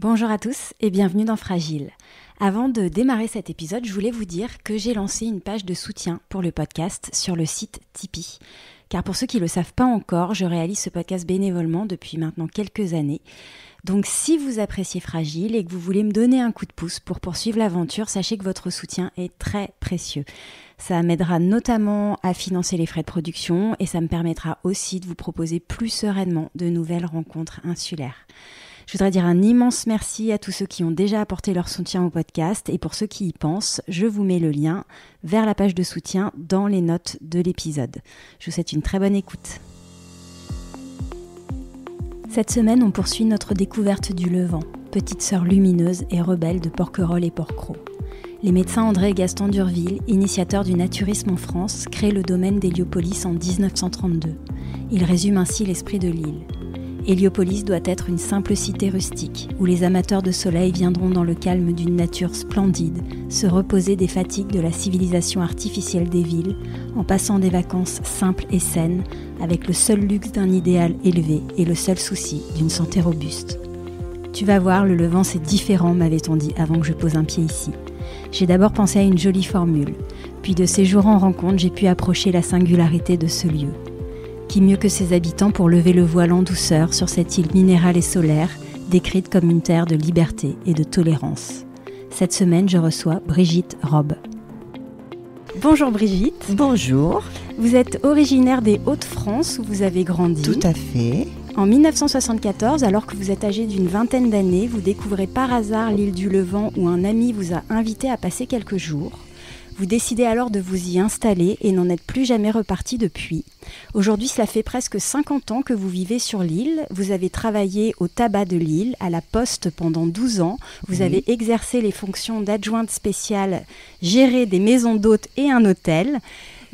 Bonjour à tous et bienvenue dans Fragile. Avant de démarrer cet épisode, je voulais vous dire que j'ai lancé une page de soutien pour le podcast sur le site Tipeee. Car pour ceux qui ne le savent pas encore, je réalise ce podcast bénévolement depuis maintenant quelques années. Donc si vous appréciez Fragile et que vous voulez me donner un coup de pouce pour poursuivre l'aventure, sachez que votre soutien est très précieux. Ça m'aidera notamment à financer les frais de production et ça me permettra aussi de vous proposer plus sereinement de nouvelles rencontres insulaires. Je voudrais dire un immense merci à tous ceux qui ont déjà apporté leur soutien au podcast et pour ceux qui y pensent, je vous mets le lien vers la page de soutien dans les notes de l'épisode. Je vous souhaite une très bonne écoute. Cette semaine, on poursuit notre découverte du Levant, petite sœur lumineuse et rebelle de Porquerolles et Porquerolles. Les médecins André et Gaston d'Urville, initiateurs du naturisme en France, créent le domaine d'Héliopolis en 1932. Ils résument ainsi l'esprit de l'île. Héliopolis doit être une simple cité rustique, où les amateurs de soleil viendront dans le calme d'une nature splendide, se reposer des fatigues de la civilisation artificielle des villes, en passant des vacances simples et saines, avec le seul luxe d'un idéal élevé et le seul souci d'une santé robuste. Tu vas voir, le Levant c'est différent, m'avait-on dit avant que je pose un pied ici. J'ai d'abord pensé à une jolie formule, puis de séjour en rencontre, j'ai pu approcher la singularité de ce lieu. Qui mieux que ses habitants pour lever le voile en douceur sur cette île minérale et solaire, décrite comme une terre de liberté et de tolérance. Cette semaine, je reçois Brigitte Robe. Bonjour Brigitte. Bonjour. Vous êtes originaire des Hauts-de-France où vous avez grandi. Tout à fait. En 1974, alors que vous êtes âgée d'une vingtaine d'années, vous découvrez par hasard l'île du Levant où un ami vous a invité à passer quelques jours. Vous décidez alors de vous y installer et n'en êtes plus jamais reparti depuis. Aujourd'hui, cela fait presque 50 ans que vous vivez sur l'île. Vous avez travaillé au tabac de l'île, à la poste pendant 12 ans. Vous avez exercé les fonctions d'adjointe spéciale, géré des maisons d'hôtes et un hôtel.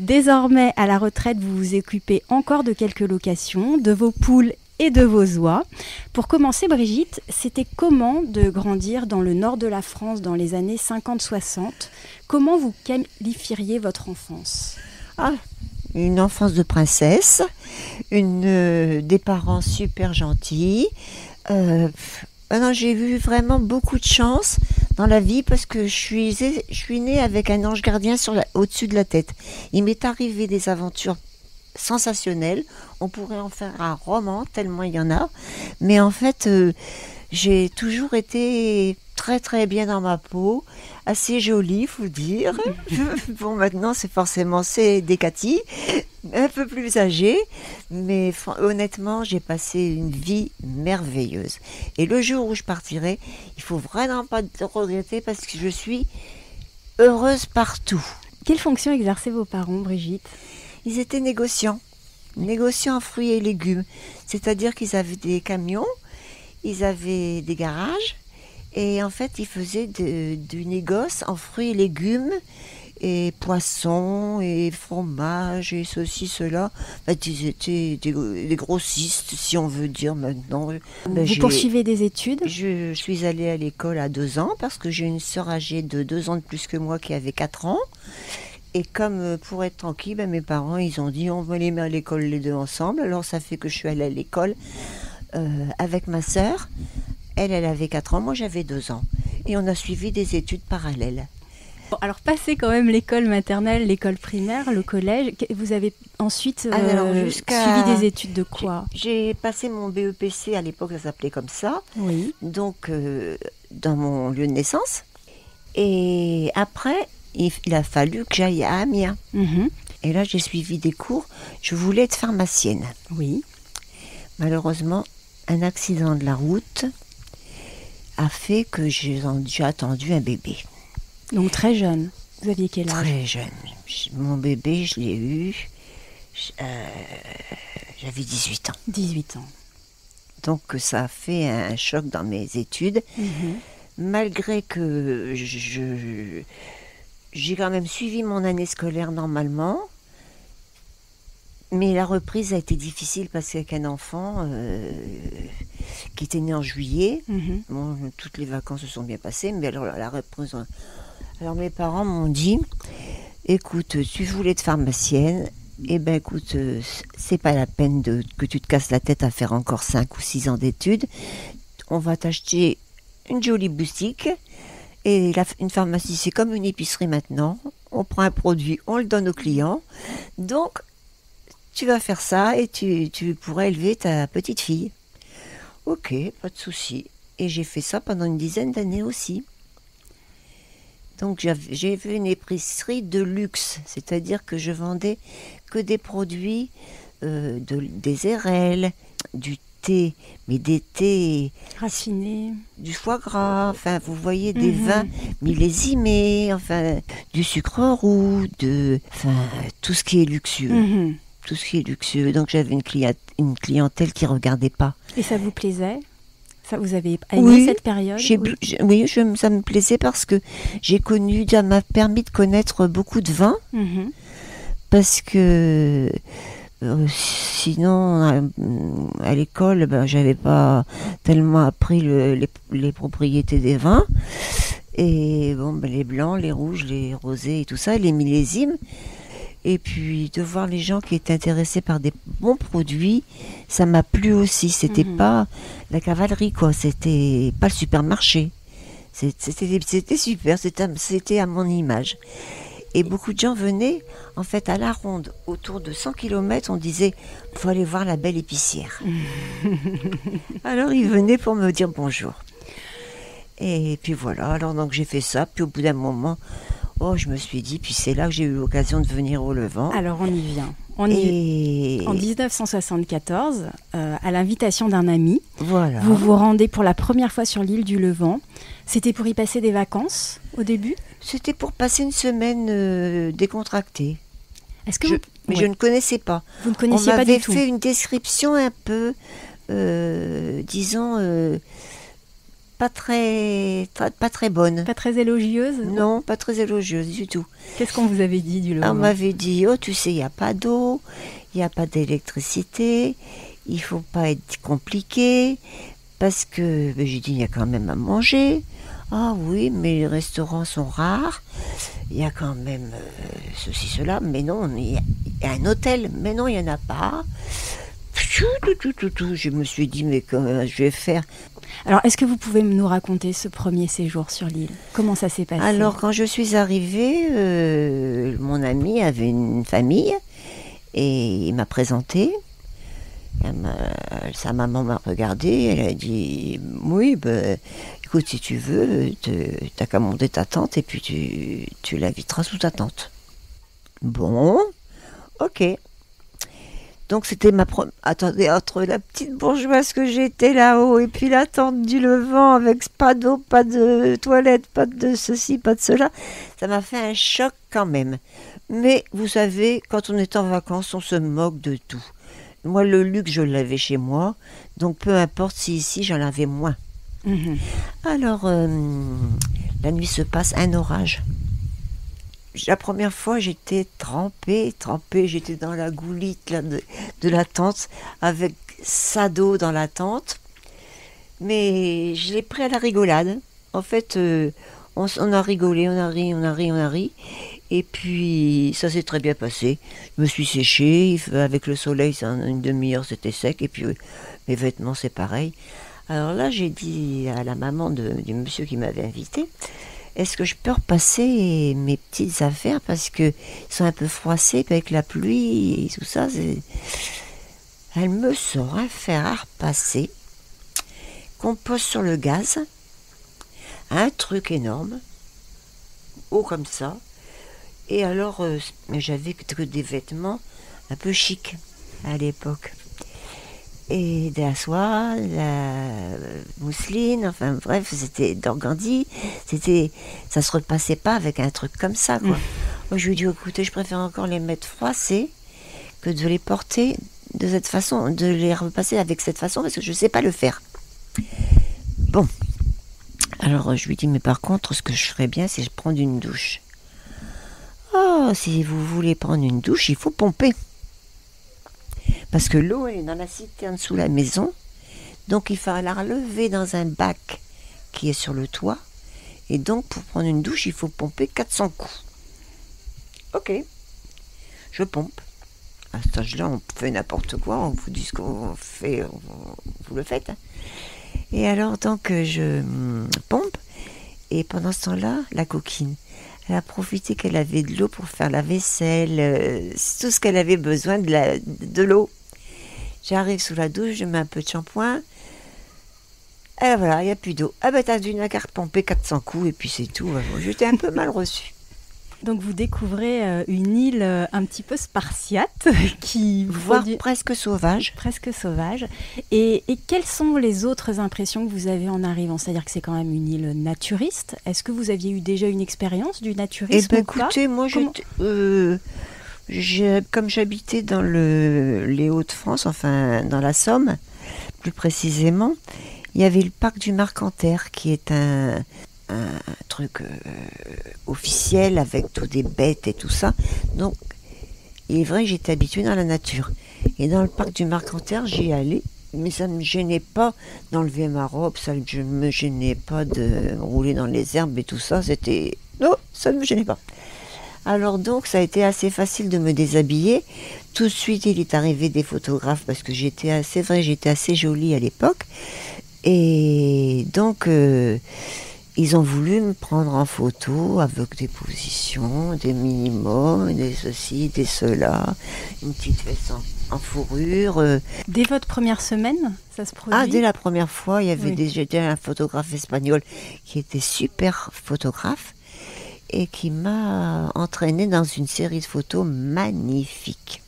Désormais, à la retraite, vous vous occupez encore de quelques locations, de vos poules et de vos oies. Pour commencer, Brigitte, c'était comment de grandir dans le nord de la France dans les années 50-60 ? Comment vous qualifieriez votre enfance ? Une enfance de princesse, des parents super gentils. J'ai eu vraiment beaucoup de chance dans la vie parce que je suis née avec un ange gardien au-dessus de la tête. Il m'est arrivé des aventures sensationnelles. On pourrait en faire un roman tellement il y en a. Mais en fait, j'ai toujours été très très bien dans ma peau, assez jolie, faut dire. Bon, maintenant c'est des Cathy, un peu plus âgée, mais honnêtement, j'ai passé une vie merveilleuse. Et le jour où je partirai, il faut vraiment pas regretter parce que je suis heureuse partout. Quelle fonction exerçaient vos parents, Brigitte ? Ils étaient négociants en fruits et légumes, c'est-à-dire qu'ils avaient des camions, ils avaient des garages. Et en fait, ils faisaient du négoce en fruits et légumes, et poissons, et fromage, et ceci, cela. Ils étaient des grossistes, si on veut dire maintenant. Vous poursuivez des études ? Je suis allée à l'école à 2 ans, parce que j'ai une sœur âgée de 2 ans de plus que moi qui avait 4 ans. Et comme pour être tranquille, mes parents, ils ont dit on va les mettre à l'école les deux ensemble. Alors ça fait que je suis allée à l'école avec ma sœur. Elle avait 4 ans, moi j'avais 2 ans. Et on a suivi des études parallèles. Bon, alors, passé quand même l'école maternelle, l'école primaire, le collège, vous avez ensuite suivi des études de quoi ? J'ai passé mon BEPC, à l'époque ça s'appelait comme ça, oui. Donc dans mon lieu de naissance. Et après, il a fallu que j'aille à Amiens. Et là j'ai suivi des cours, je voulais être pharmacienne. Oui. Malheureusement, un accident de la route a fait que j'ai attendu un bébé. Donc très jeune. Vous aviez quel âge ? Très jeune. Mon bébé, je l'ai eu, j'avais 18 ans. 18 ans. Donc ça a fait un choc dans mes études. Malgré que j'ai quand même suivi mon année scolaire normalement. Mais la reprise a été difficile parce qu'avec un enfant qui était né en juillet, toutes les vacances se sont bien passées, mais alors la reprise... Alors mes parents m'ont dit, écoute, tu voulais être pharmacienne, écoute, c'est pas la peine que tu te casses la tête à faire encore 5 ou 6 ans d'études, on va t'acheter une jolie boutique. Et une pharmacie, c'est comme une épicerie maintenant. On prend un produit, on le donne au client. Donc, tu vas faire ça et tu pourras élever ta petite fille. Ok, pas de souci. Et j'ai fait ça pendant une dizaine d'années aussi. Donc j'ai fait une épicerie de luxe, c'est-à-dire que je vendais que des produits, des érelles, du thé, mais des thés raffinés, du foie gras, enfin vous voyez des vins millésimés, enfin du sucre roux, enfin tout ce qui est luxueux. Tout ce qui est luxueux. Donc j'avais une clientèle qui ne regardait pas. Et ça vous plaisait ? Ça, vous avez aimé cette période ? Oui, ça me plaisait parce que ça m'a permis de connaître beaucoup de vins. Parce que sinon, à l'école, j'avais pas tellement appris les propriétés des vins. Et les blancs, les rouges, les rosés et tout ça, les millésimes. Et puis de voir les gens qui étaient intéressés par des bons produits, ça m'a plu aussi. C'était pas la cavalerie, quoi. C'était pas le supermarché. C'était super. C'était à mon image. Et beaucoup de gens venaient, en fait, à la ronde, autour de 100 km, on disait, il faut aller voir la belle épicière. Alors ils venaient pour me dire bonjour. Et puis voilà, alors donc j'ai fait ça. Puis au bout d'un moment, je me suis dit, puis c'est là que j'ai eu l'occasion de venir au Levant. Alors on y vient. En 1974, à l'invitation d'un ami, voilà. Vous vous rendez pour la première fois sur l'île du Levant. C'était pour y passer des vacances au début ? C'était pour passer une semaine décontractée. Est-ce que Mais je ne connaissais pas. Vous ne connaissiez pas du tout ? On m'avait fait une description un peu, disons... pas très bonne. Pas très élogieuse ? Non, pas très élogieuse du tout. Qu'est-ce qu'on vous avait dit du Levant ? On m'avait dit, tu sais, il n'y a pas d'eau, il n'y a pas d'électricité, il ne faut pas être compliqué, parce que, j'ai dit, il y a quand même à manger. Ah oui, mais les restaurants sont rares, il y a quand même ceci, cela, mais non, il y a un hôtel, mais non, il n'y en a pas. Je me suis dit, mais comment je vais faire ? Alors, est-ce que vous pouvez nous raconter ce premier séjour sur l'île ? Comment ça s'est passé ? Alors, quand je suis arrivée, mon ami avait une famille et il m'a présenté. Sa maman m'a regardée, elle a dit « Oui, écoute, si tu veux, t'as qu'à monter ta tante et puis tu l'inviteras sous ta tente. » Bon, ok. Donc c'était Attendez, entre la petite bourgeoise que j'étais là-haut et puis la tente du Levant avec pas d'eau, pas de toilette, pas de ceci, pas de cela, ça m'a fait un choc quand même. Mais vous savez, quand on est en vacances, on se moque de tout. Moi, le luxe, je l'avais chez moi, donc peu importe si ici, j'en avais moins. Alors, la nuit se passe, un orage. La première fois, j'étais trempée, j'étais dans la goulite là, de la tente, avec ça d'eau dans la tente. Mais je l'ai pris à la rigolade. En fait, on a rigolé, on a ri. Et puis, ça s'est très bien passé. Je me suis séchée, avec le soleil, en une demi-heure, c'était sec. Et puis, mes vêtements, c'est pareil. Alors là, j'ai dit à la maman du monsieur qui m'avait invité, est-ce que je peux repasser mes petites affaires parce qu'ils sont un peu froissés avec la pluie et tout ça. Elle me sort un fer à repasser qu'on pose sur le gaz. Un truc énorme, haut comme ça. Et alors, j'avais que des vêtements un peu chics à l'époque. Et de la soie, la mousseline, enfin bref, c'était d'organdi. Ça se repassait pas avec un truc comme ça, quoi. Moi, je lui ai dit, écoutez, je préfère encore les mettre froissés que de les porter de cette façon, de les repasser avec cette façon, parce que je sais pas le faire. Bon. Alors, je lui ai dit, mais par contre, ce que je ferais bien, c'est prendre une douche. Oh, si vous voulez prendre une douche, il faut pomper. Parce que l'eau, elle est dans la citerne sous la maison. Donc, il faut la relever dans un bac qui est sur le toit. Et donc, pour prendre une douche, il faut pomper 400 coups. Ok. Je pompe. À cet âge-là, on fait n'importe quoi. On vous dit ce qu'on fait, vous le faites. Et alors, donc, je pompe. Et pendant ce temps-là, la coquine, elle a profité qu'elle avait de l'eau pour faire la vaisselle, tout ce qu'elle avait besoin de l'eau. J'arrive sous la douche, je mets un peu de shampoing. Et voilà, il n'y a plus d'eau. Ah ben, t'as dû n'avoir pomper 400 coups et puis c'est tout. J'étais un peu mal reçue. Donc vous découvrez une île un petit peu spartiate, voire presque sauvage. Presque sauvage. Et quelles sont les autres impressions que vous avez en arrivant? C'est-à-dire que c'est quand même une île naturiste. Est-ce que vous aviez eu déjà une expérience du naturisme ou pas? Écoutez, moi, comme j'habitais dans les Hauts-de-France, enfin dans la Somme, plus précisément, il y avait le parc du Marcanterre qui est un truc officiel avec toutes des bêtes et tout ça. Donc, il est vrai que j'étais habituée dans la nature. Et dans le parc du Marcanterre, j'y allais, mais ça ne me gênait pas d'enlever ma robe, ça ne me gênait pas de rouler dans les herbes et tout ça. Non, ça ne me gênait pas. Alors donc, ça a été assez facile de me déshabiller. Tout de suite, il est arrivé des photographes parce que j'étais assez jolie à l'époque. Et donc, ils ont voulu me prendre en photo avec des positions, des minimums, des ceci, des cela, une petite veste en fourrure. Dès votre première semaine, ça se produit? Ah, dès la première fois, il y avait j'étais un photographe espagnol qui était super photographe et qui m'a entraînée dans une série de photos magnifiques.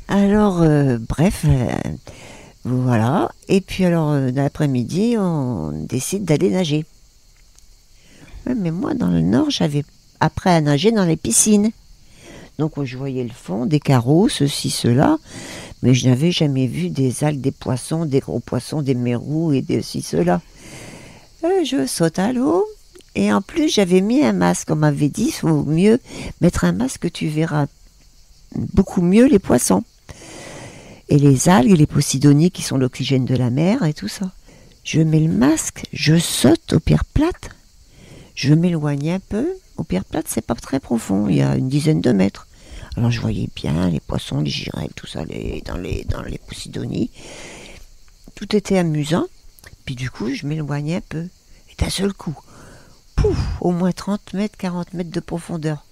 Alors, bref... Voilà, et puis alors l'après-midi, on décide d'aller nager. Ouais, mais moi, dans le Nord, j'avais appris à nager dans les piscines. Donc je voyais le fond, des carreaux, ceci, cela, mais je n'avais jamais vu des algues, des poissons, des gros poissons, des mérous et de ceci, cela. Je saute à l'eau, et en plus j'avais mis un masque. On m'avait dit, il faut mieux mettre un masque, tu verras beaucoup mieux les poissons. Et les algues et les posidonies qui sont l'oxygène de la mer et tout ça. Je mets le masque, je saute aux pierres plates, je m'éloigne un peu. Aux pierres plates, c'est pas très profond, il y a une dizaine de mètres. Alors je voyais bien les poissons, les girelles, tout ça dans les posidonies. Tout était amusant. Puis du coup, je m'éloignais un peu. Et d'un seul coup, pouf, au moins 30 mètres, 40 mètres de profondeur.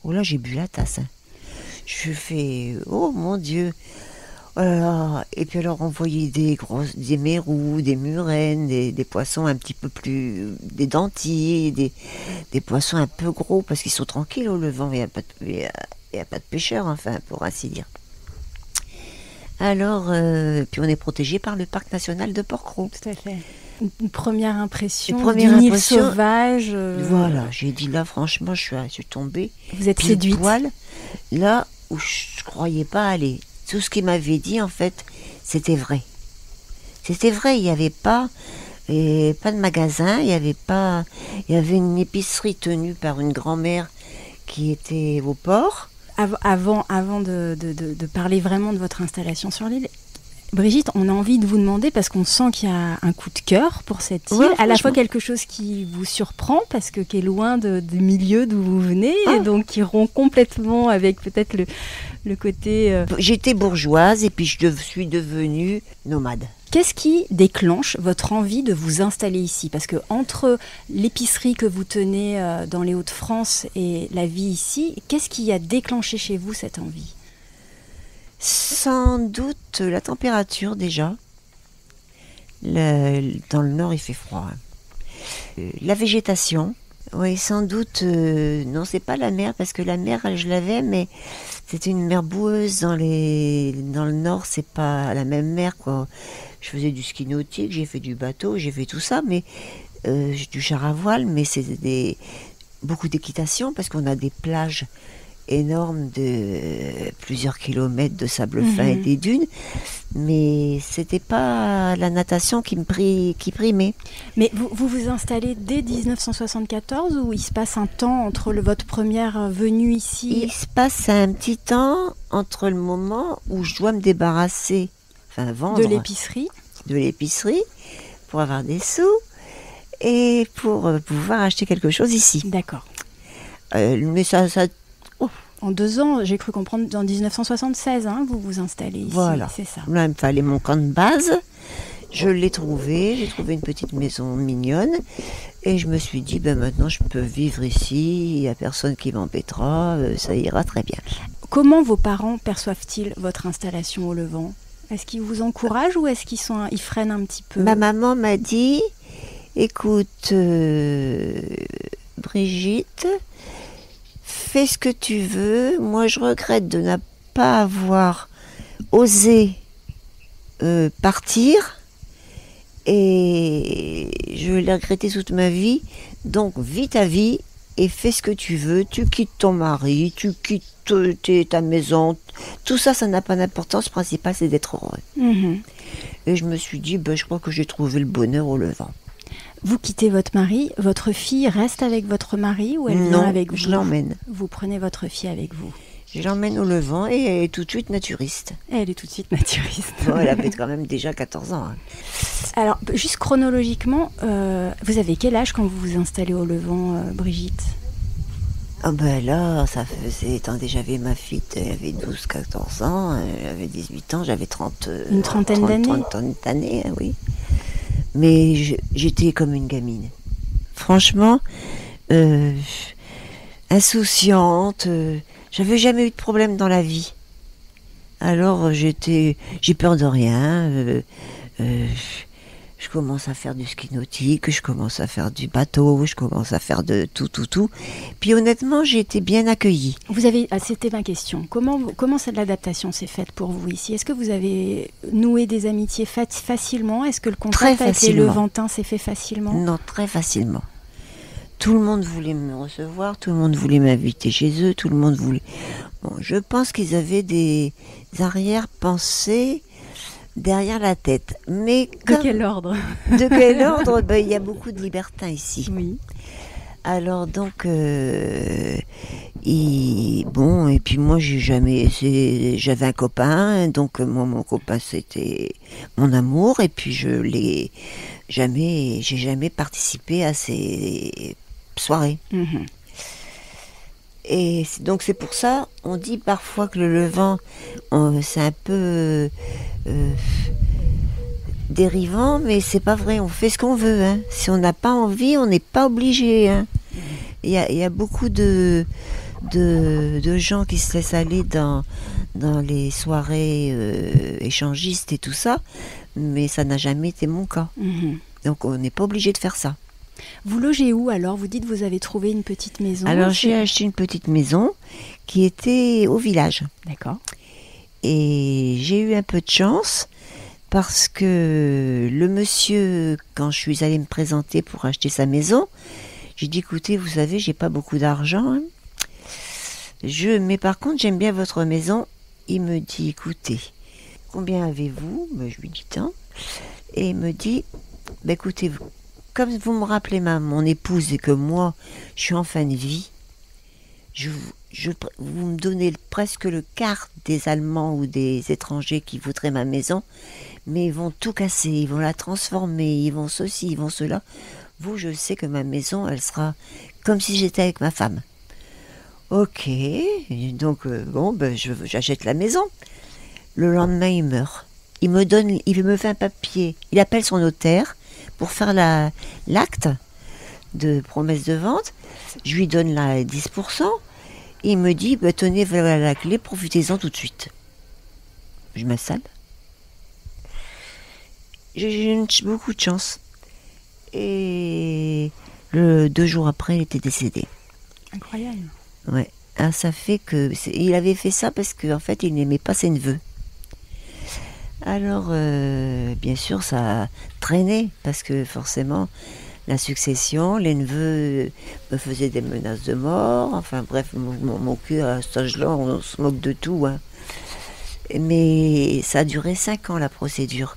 Oh là, j'ai bu la tasse. Hein. Je fais, oh mon Dieu. Voilà. Et puis alors on voyait des mérous, des murènes, des poissons un petit peu plus, des dentiers, des poissons un peu gros parce qu'ils sont tranquilles au levant, il n'y a pas de pêcheurs, enfin, pour ainsi dire. Alors, puis on est protégé par le parc national de Porquerolles. Tout à fait. Une première impression d'une île sauvage. Voilà, j'ai dit là, franchement, je suis tombée. Vous êtes séduite. Là où je ne croyais pas aller. Tout ce qu'il m'avait dit, en fait, c'était vrai. C'était vrai, il n'y avait pas de magasin, il y avait une épicerie tenue par une grand-mère qui était au port. Avant de parler vraiment de votre installation sur l'île, Brigitte, on a envie de vous demander, parce qu'on sent qu'il y a un coup de cœur pour cette île, à la fois quelque chose qui vous surprend, parce que qui est loin du milieu d'où vous venez, et donc qui rompt complètement avec peut-être le côté... J'étais bourgeoise et puis je suis devenue nomade. Qu'est-ce qui déclenche votre envie de vous installer ici? Parce que entre l'épicerie que vous tenez dans les Hauts-de-France et la vie ici, qu'est-ce qui a déclenché chez vous cette envie? Sans doute la température déjà. Dans le nord il fait froid. La végétation. Oui, sans doute. Non, c'est pas la mer, parce que la mer, je l'avais, mais c'était une mer boueuse. Dans le nord, c'est pas la même mer, quoi. Je faisais du ski nautique, j'ai fait du bateau, j'ai fait tout ça, mais du char à voile, mais c'est beaucoup d'équitation, parce qu'on a des plages énorme de plusieurs kilomètres de sable fin et des dunes, mais c'était pas la natation qui primait. Mais vous vous installez dès 1974 ou il se passe un temps entre votre première venue ici? Il se passe un petit temps entre le moment où je dois me débarrasser, vendre de l'épicerie pour avoir des sous et pour pouvoir acheter quelque chose ici. D'accord. Mais ça en 2 ans, j'ai cru comprendre, en 1976, vous vous installez ici. Voilà. C'est ça. Là, il me fallait mon camp de base. Je l'ai trouvé, j'ai trouvé une petite maison mignonne et je me suis dit maintenant je peux vivre ici, il n'y a personne qui m'embêtera, ça ira très bien. Comment vos parents perçoivent-ils votre installation au Levant ? Est-ce qu'ils vous encouragent ou est-ce qu'ils freinent un petit peu ? Ma maman m'a dit, écoute Brigitte, fais ce que tu veux, moi je regrette de ne pas avoir osé partir. Et je l'ai regretté toute ma vie. Donc vis ta vie et fais ce que tu veux. Tu quittes ton mari, tu quittes ta maison. Tout ça, ça n'a pas d'importance. Le principal, c'est d'être heureux. Mmh. Et je me suis dit, je crois que j'ai trouvé le bonheur au Levant. Vous quittez votre mari. Votre fille reste avec votre mari ou elle vient avec vous ? Je l'emmène. Vous prenez votre fille avec vous ? Je l'emmène au Levant et elle est tout de suite naturiste. Elle est tout de suite naturiste. Bon, elle avait quand même déjà 14 ans. Hein. Alors, juste chronologiquement, vous avez quel âge quand vous vous installez au Levant, Brigitte ? Là, ça faisait... Attendez, j'avais ma fille, elle avait 12-14 ans, elle avait 18 ans, j'avais 30... Une trentaine d'années ? 30 d'années, oui. Mais j'étais comme une gamine. Franchement, insouciante... J'avais jamais eu de problème dans la vie. Alors j'ai peur de rien. Je commence à faire du ski nautique, je commence à faire du bateau, je commence à faire de tout. Puis honnêtement, j'ai été bien accueillie. C'était ma question. Comment cette adaptation s'est faite pour vous ici ? Est-ce que vous avez noué des amitiés facilement ? Est-ce que le contact avec les Levantins s'est fait facilement ? Non, très facilement. Tout le monde voulait me recevoir, tout le monde voulait m'inviter chez eux, tout le monde voulait... Bon, je pense qu'ils avaient des arrière-pensées derrière la tête. Mais de quel ordre ? De quel ordre ? Il y a beaucoup de libertins ici. Oui. Alors donc... et puis moi j'avais un copain, donc moi mon copain c'était mon amour, et puis j'ai jamais participé à ces soirées. Mmh. Et donc c'est pour ça, on dit parfois que le Levant, c'est un peu dérivant, mais c'est pas vrai, on fait ce qu'on veut. Hein. Si on n'a pas envie, on n'est pas obligé. Hein. Il y a beaucoup de gens qui se laissent aller dans les soirées échangistes et tout ça, mais ça n'a jamais été mon cas. Mmh. Donc on n'est pas obligé de faire ça. Vous logez où alors ? Vous dites que vous avez trouvé une petite maison. Alors j'ai acheté une petite maison qui était au village. D'accord. Et j'ai eu un peu de chance parce que le monsieur, quand je suis allée me présenter pour acheter sa maison, j'ai dit écoutez, vous savez, j'ai pas beaucoup d'argent. Hein. Mais par contre, j'aime bien votre maison. Il me dit écoutez, combien avez-vous ? Je lui dis tant. Et il me dit écoutez, comme vous me rappelez mon épouse et que moi, je suis en fin de vie, vous me donnez presque le quart des Allemands ou des étrangers qui voudraient ma maison, mais ils vont tout casser, ils vont la transformer, ils vont ceci, ils vont cela. Vous, je sais que ma maison, elle sera comme si j'étais avec ma femme. Ok, donc j'achète la maison. Le lendemain, il meurt. Il me fait un papier, il appelle son notaire pour faire l'acte de promesse de vente. Je lui donne 10%. Il me dit, tenez, voilà la clé, profitez-en tout de suite. Je m'installe. J'ai eu beaucoup de chance. Et 2 jours après, il était décédé. Incroyable. Ouais. Ah, ça fait que... Il avait fait ça parce qu'en fait, il n'aimait pas ses neveux. Alors, bien sûr, ça traînait, parce que forcément, la succession, les neveux me faisaient des menaces de mort, enfin bref, mon cul, à cet âge-là, on se moque de tout. Hein. Mais ça a duré 5 ans, la procédure.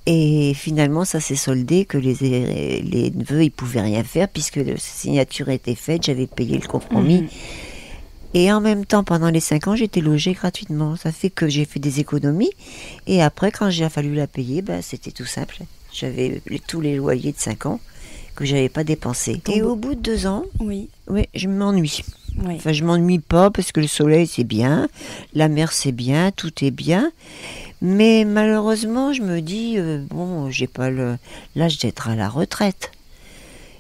Et finalement, ça s'est soldé que les neveux, ils pouvaient rien faire, puisque la signature était faite, j'avais payé le compromis. Mmh. Et en même temps, pendant les 5 ans, j'étais logée gratuitement. Ça fait que j'ai fait des économies. Et après, quand j'ai fallu la payer, c'était tout simple. J'avais tous les loyers de 5 ans que je n'avais pas dépensés. Et au bout de 2 ans, oui, je m'ennuie. Oui. Enfin, je m'ennuie pas parce que le soleil, c'est bien. La mer, c'est bien. Tout est bien. Mais malheureusement, je me dis, bon, j'ai pas l'âge d'être à la retraite.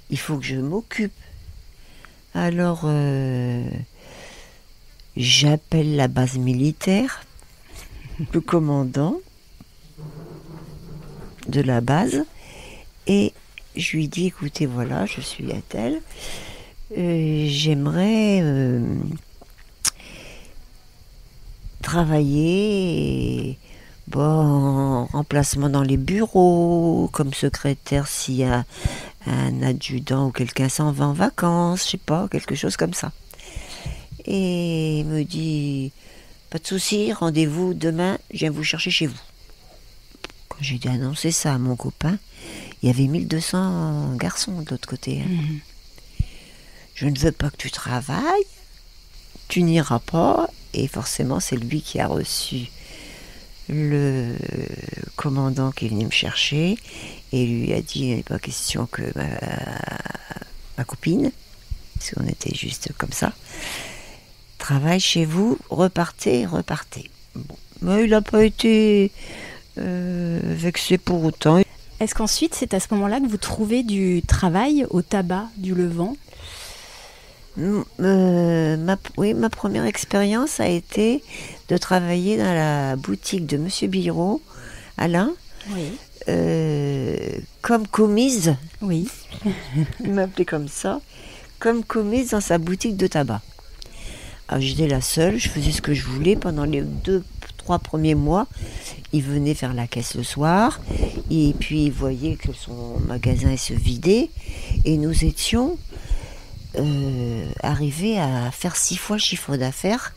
Il faut que je m'occupe. Alors, j'appelle la base militaire, le commandant de la base, et je lui dis, écoutez, voilà, je suis à tel, j'aimerais travailler, bon, en remplacement dans les bureaux, comme secrétaire s'il y a un adjudant ou quelqu'un s'en va en vacances, je sais pas, quelque chose comme ça. Et il me dit, pas de souci, rendez-vous demain, je viens vous chercher chez vous. Quand j'ai dû annoncer ça à mon copain, il y avait 1200 garçons de l'autre côté. Hein. Je ne veux pas que tu travailles, tu n'iras pas. Et forcément, c'est lui qui a reçu le commandant qui est venu me chercher et lui a dit, il n'est pas question que ma copine, parce qu'on était juste comme ça, travaille chez vous, repartez. Bon. Mais il n'a pas été vexé pour autant. Est-ce qu'ensuite, c'est à ce moment-là que vous trouvez du travail au tabac du Levant ? Ma première expérience a été de travailler dans la boutique de Monsieur Billot, Alain, oui. Comme commise. Oui. Il m'appelait comme ça, comme commise dans sa boutique de tabac. Alors j'étais la seule, je faisais ce que je voulais pendant les 2-3 premiers mois. Il venait faire la caisse le soir, et puis il voyait que son magasin se vidait, et nous étions arrivé à faire 6 fois le chiffre d'affaires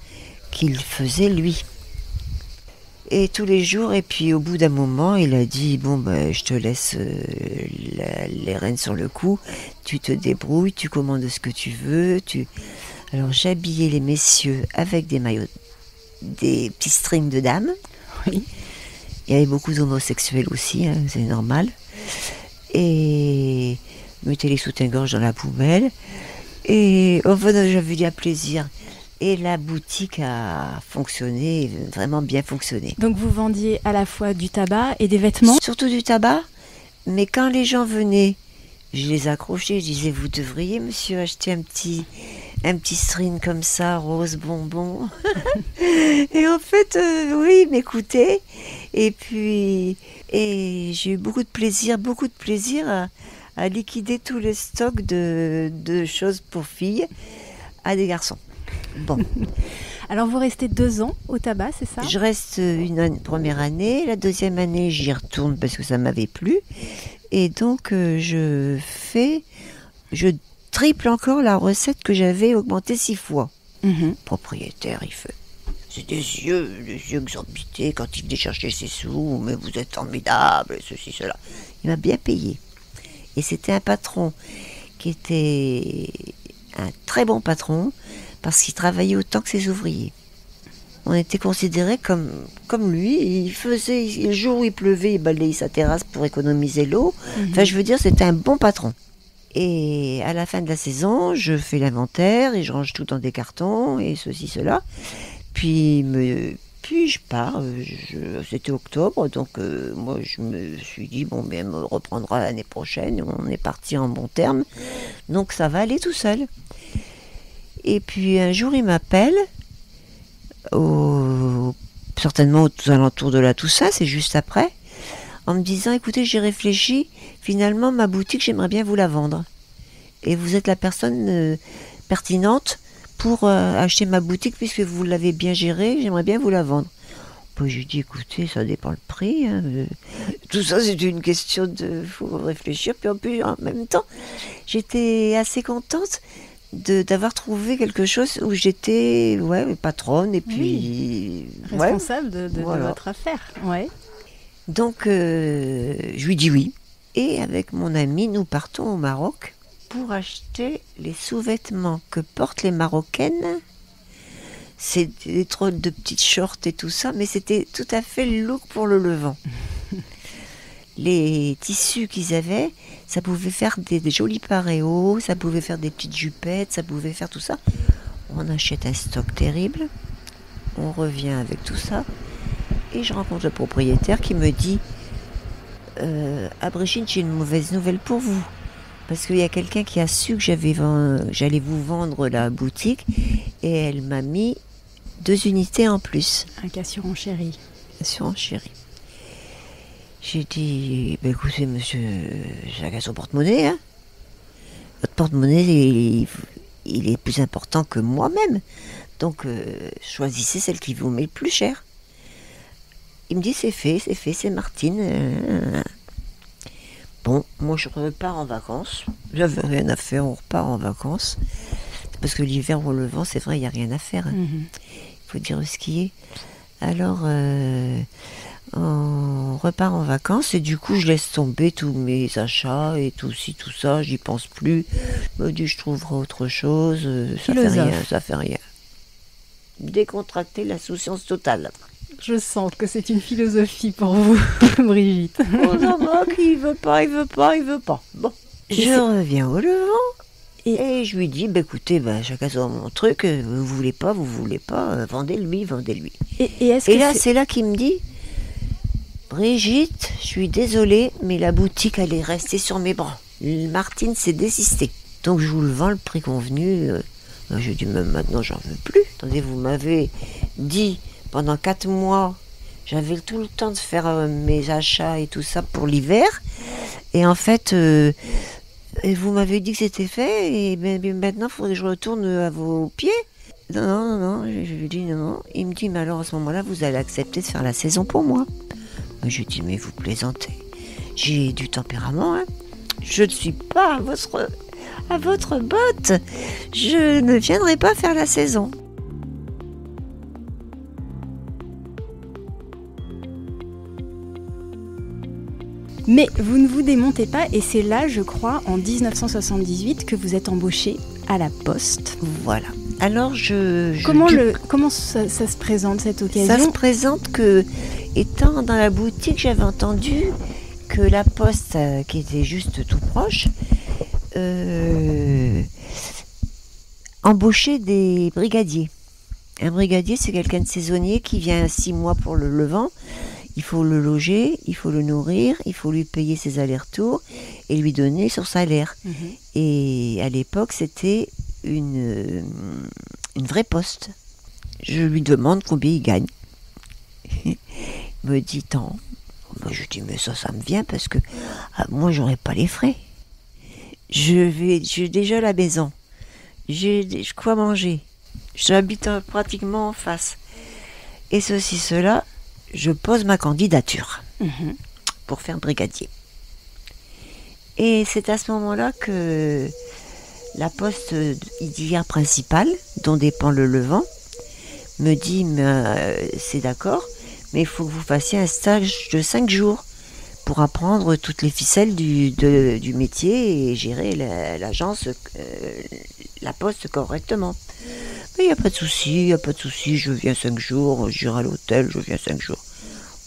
qu'il faisait lui. Et tous les jours, et puis au bout d'un moment, il a dit, bon ben je te laisse les rênes sur le cou, tu te débrouilles, tu commandes ce que tu veux. Alors j'habillais les messieurs avec des maillots, des petits strings de dames. Oui. Il y avait beaucoup d'homosexuels aussi, hein, c'est normal. Et je mettais les soutiens-gorge dans la poubelle. Et enfin, j'avais du plaisir. Et la boutique a fonctionné, vraiment bien fonctionné. Donc vous vendiez à la fois du tabac et des vêtements ? Surtout du tabac, mais quand les gens venaient, je les accrochais, je disais, vous devriez, monsieur, acheter un petit string comme ça, rose bonbon. Et en fait, oui, il m'écoutait. Et puis, j'ai eu beaucoup de plaisir à liquider tous les stocks de choses pour filles à des garçons. Bon. Alors vous restez 2 ans au tabac, c'est ça ? Je reste une première année, la deuxième année j'y retourne parce que ça m'avait plu. Et donc je triple encore la recette que j'avais augmentée 6 fois. Le propriétaire, il fait... C'est des yeux exorbités quand il venait chercher ses sous, mais vous êtes formidable, ceci, cela. Il m'a bien payé. Et c'était un patron qui était un très bon patron parce qu'il travaillait autant que ses ouvriers. On était considérés comme lui. Le jour où il pleuvait, il balayait sa terrasse pour économiser l'eau. Enfin, je veux dire, c'était un bon patron. Et à la fin de la saison, je fais l'inventaire et je range tout dans des cartons et ceci, cela. Puis je pars, c'était octobre, donc moi je me suis dit, bon, ben, on reprendra l'année prochaine, on est parti en bon terme, donc ça va aller tout seul. Et puis un jour il m'appelle, certainement aux alentours de la Toussaint, c'est juste après, en me disant, écoutez, j'ai réfléchi, finalement ma boutique, j'aimerais bien vous la vendre. Et vous êtes la personne pertinente pour acheter ma boutique, puisque vous l'avez bien gérée, j'aimerais bien vous la vendre. Puis je lui dis, écoutez, ça dépend le prix. Hein. Tout ça, c'est une question faut réfléchir. Puis en même temps, j'étais assez contente d'avoir trouvé quelque chose où j'étais patronne et puis... Oui, responsable de votre affaire. Ouais. Donc, je lui dis oui. Et avec mon ami, nous partons au Maroc pour acheter les sous-vêtements que portent les Marocaines. C'est des trolls de petites shorts et tout ça, mais c'était tout à fait le look pour le Levant. Les tissus qu'ils avaient, ça pouvait faire des jolis paréos, ça pouvait faire des petites jupettes, ça pouvait faire tout ça. On achète un stock terrible, on revient avec tout ça, Et je rencontre le propriétaire qui me dit ah Brigitte, j'ai une mauvaise nouvelle pour vous. Parce qu'il y a quelqu'un qui a su que j'allais vous vendre la boutique et elle m'a mis 2 unités en plus. Un cas surenchéri. Surenchéri. J'ai dit, écoutez monsieur, chacun son porte-monnaie. Hein. Votre porte-monnaie, il est plus important que moi-même. Donc choisissez celle qui vous met le plus cher. Il me dit c'est fait, c'est Martine. Bon, moi je repars en vacances. J'avais rien à faire, on repart en vacances. Parce que l'hiver au Levant, c'est vrai, il n'y a rien à faire. Il faut dire ce qui est. Alors, on repart en vacances et du coup, je laisse tomber tous mes achats et tout ci, tout ça. J'y pense plus. Je me dis, je trouverai autre chose. Ça fait rien. Décontracter, l'insouciance totale. Je sens que c'est une philosophie pour vous, Brigitte. On en moque, il veut pas. Bon, je reviens au Levant et je lui dis, écoutez, chacun son mon truc, vous voulez pas, vendez-lui. Et là, c'est là qu'il me dit, Brigitte, je suis désolée, mais la boutique, elle est restée sur mes bras. Martine s'est désistée. Donc je vous le vends le prix convenu. Je dis, même maintenant, j'en veux plus. Attendez, vous m'avez dit... Pendant 4 mois, j'avais tout le temps de faire mes achats et tout ça pour l'hiver. Et en fait, vous m'avez dit que c'était fait. Et maintenant, il faudrait que je retourne à vos pieds. Non. Je lui dis non. Il me dit, mais alors à ce moment-là, vous allez accepter de faire la saison pour moi. Je lui dis, mais vous plaisantez. J'ai du tempérament. Hein. Je ne suis pas à votre botte. Je ne viendrai pas faire la saison. Mais vous ne vous démontez pas et c'est là, je crois, en 1978 que vous êtes embauché à la Poste. Voilà. Alors Comment ça se présente cette occasion ? Ça se présente que, étant dans la boutique, j'avais entendu que la Poste, qui était juste tout proche, embauchait des brigadiers. Un brigadier, c'est quelqu'un de saisonnier qui vient 6 mois pour le Levant. Il faut le loger, il faut le nourrir, il faut lui payer ses allers-retours et lui donner son salaire. Et à l'époque, c'était une vraie poste. Je lui demande combien il gagne. Il me dit tant. Je dis, mais ça me vient parce que moi, j'aurais pas les frais. J'ai déjà la maison. J'ai quoi manger. J'habite pratiquement en face. Et cela... Je pose ma candidature pour faire brigadier. Et c'est à ce moment-là que la poste d'hiver principale, dont dépend le Levant, me dit c'est d'accord, mais il faut que vous fassiez un stage de 5 jours pour apprendre toutes les ficelles du métier et gérer l'agence, la poste correctement. Mais il n'y a pas de souci, je viens 5 jours, j'irai à l'hôtel, je viens 5 jours.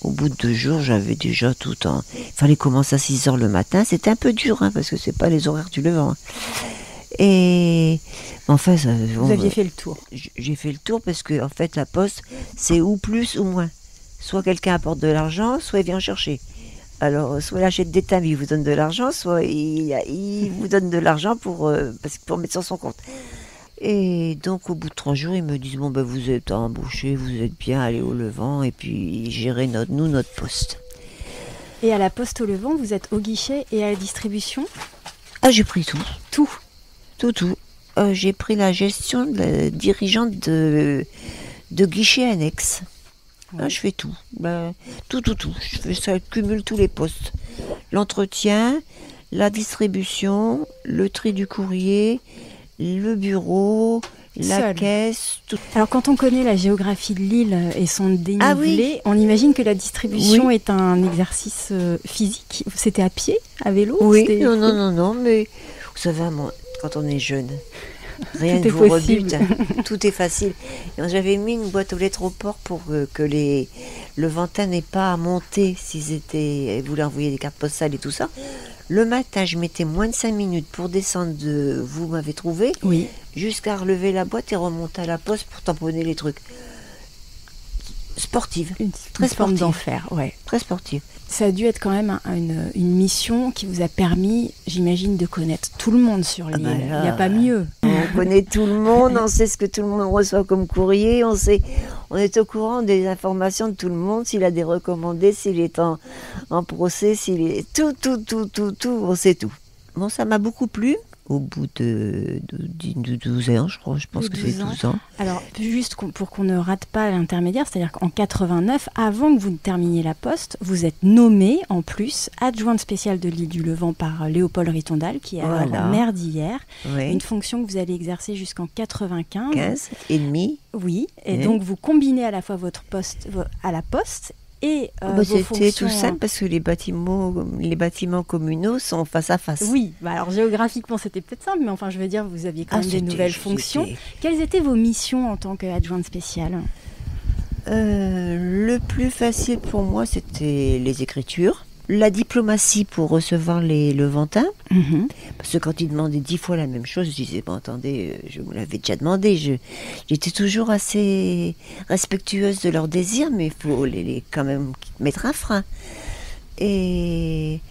Au bout de 2 jours, j'avais déjà tout il fallait commencer à 6h le matin, c'était un peu dur, parce que c'est pas les horaires du Levant. Et enfin, vous aviez fait le tour. J'ai fait le tour parce que en fait, la poste, c'est ou plus ou moins. Soit quelqu'un apporte de l'argent, soit il vient chercher. Alors, soit il achète des timbres, il vous donne de l'argent, soit il vous donne de l'argent pour mettre sur son compte. Et donc, au bout de 3 jours, ils me disent, vous êtes embauché, vous êtes bien, allez au Levant, et puis gérez notre poste. Et à la Poste au Levant, vous êtes au guichet et à la distribution ? Ah, j'ai pris tout. Tout. J'ai pris la gestion de la dirigeante de guichet annexe. Ouais. Ah, je fais tout. Tout. Je fais ça, je cumule tous les postes. L'entretien, la distribution, le tri du courrier, le bureau, la caisse, tout. Alors quand on connaît la géographie de l'île et son dénivelé, on imagine que la distribution est un exercice physique. C'était à pied, à vélo ? Oui, non, mais vous savez, quand on est jeune, rien ne vous rebute, tout est facile. Et j'avais mis une boîte aux lettres au port pour que le Levantin n'ait pas à monter s'ils voulaient envoyer des cartes postales et tout ça. Le matin, je mettais moins de 5 minutes pour descendre de vous m'avez trouvé, jusqu'à relever la boîte et remonter à la poste pour tamponner les trucs. sportive. Très forme d'en faire, ouais. Très sportive. Ça a dû être quand même une mission qui vous a permis, j'imagine, de connaître tout le monde sur l'île. Il n'y a pas mieux. On connaît tout le monde, on sait ce que tout le monde reçoit comme courrier, on est au courant des informations de tout le monde, s'il a des recommandés, s'il est en procès, s'il est... Tout, on sait tout. Bon, ça m'a beaucoup plu. Au bout de 12 ans, je crois, je pense que c'est 12 ans. Alors, juste pour qu'on ne rate pas l'intermédiaire, c'est-à-dire qu'en 89, avant que vous ne terminiez la poste, vous êtes nommée, en plus, adjointe spéciale de l'île du Levant par Léopold Ritondal, qui est alors maire d'hier. Oui. Une fonction que vous allez exercer jusqu'en 95. 15 et demi. Oui, et donc vous combinez à la fois votre poste à la poste et vos c'était fonctions... tout simple parce que les bâtiments communaux sont face à face. Oui, alors géographiquement c'était peut-être simple, mais enfin je veux dire, vous aviez quand même des nouvelles fonctions. Quelles étaient vos missions en tant qu'adjointe spéciale ? Le plus facile pour moi, c'était les écritures. La diplomatie pour recevoir les Levantins. Parce que quand ils demandaient 10 fois la même chose, je disais, bon, attendez, je vous l'avais déjà demandé. J'étais toujours assez respectueuse de leurs désirs, mais il faut quand même mettre un frein. Et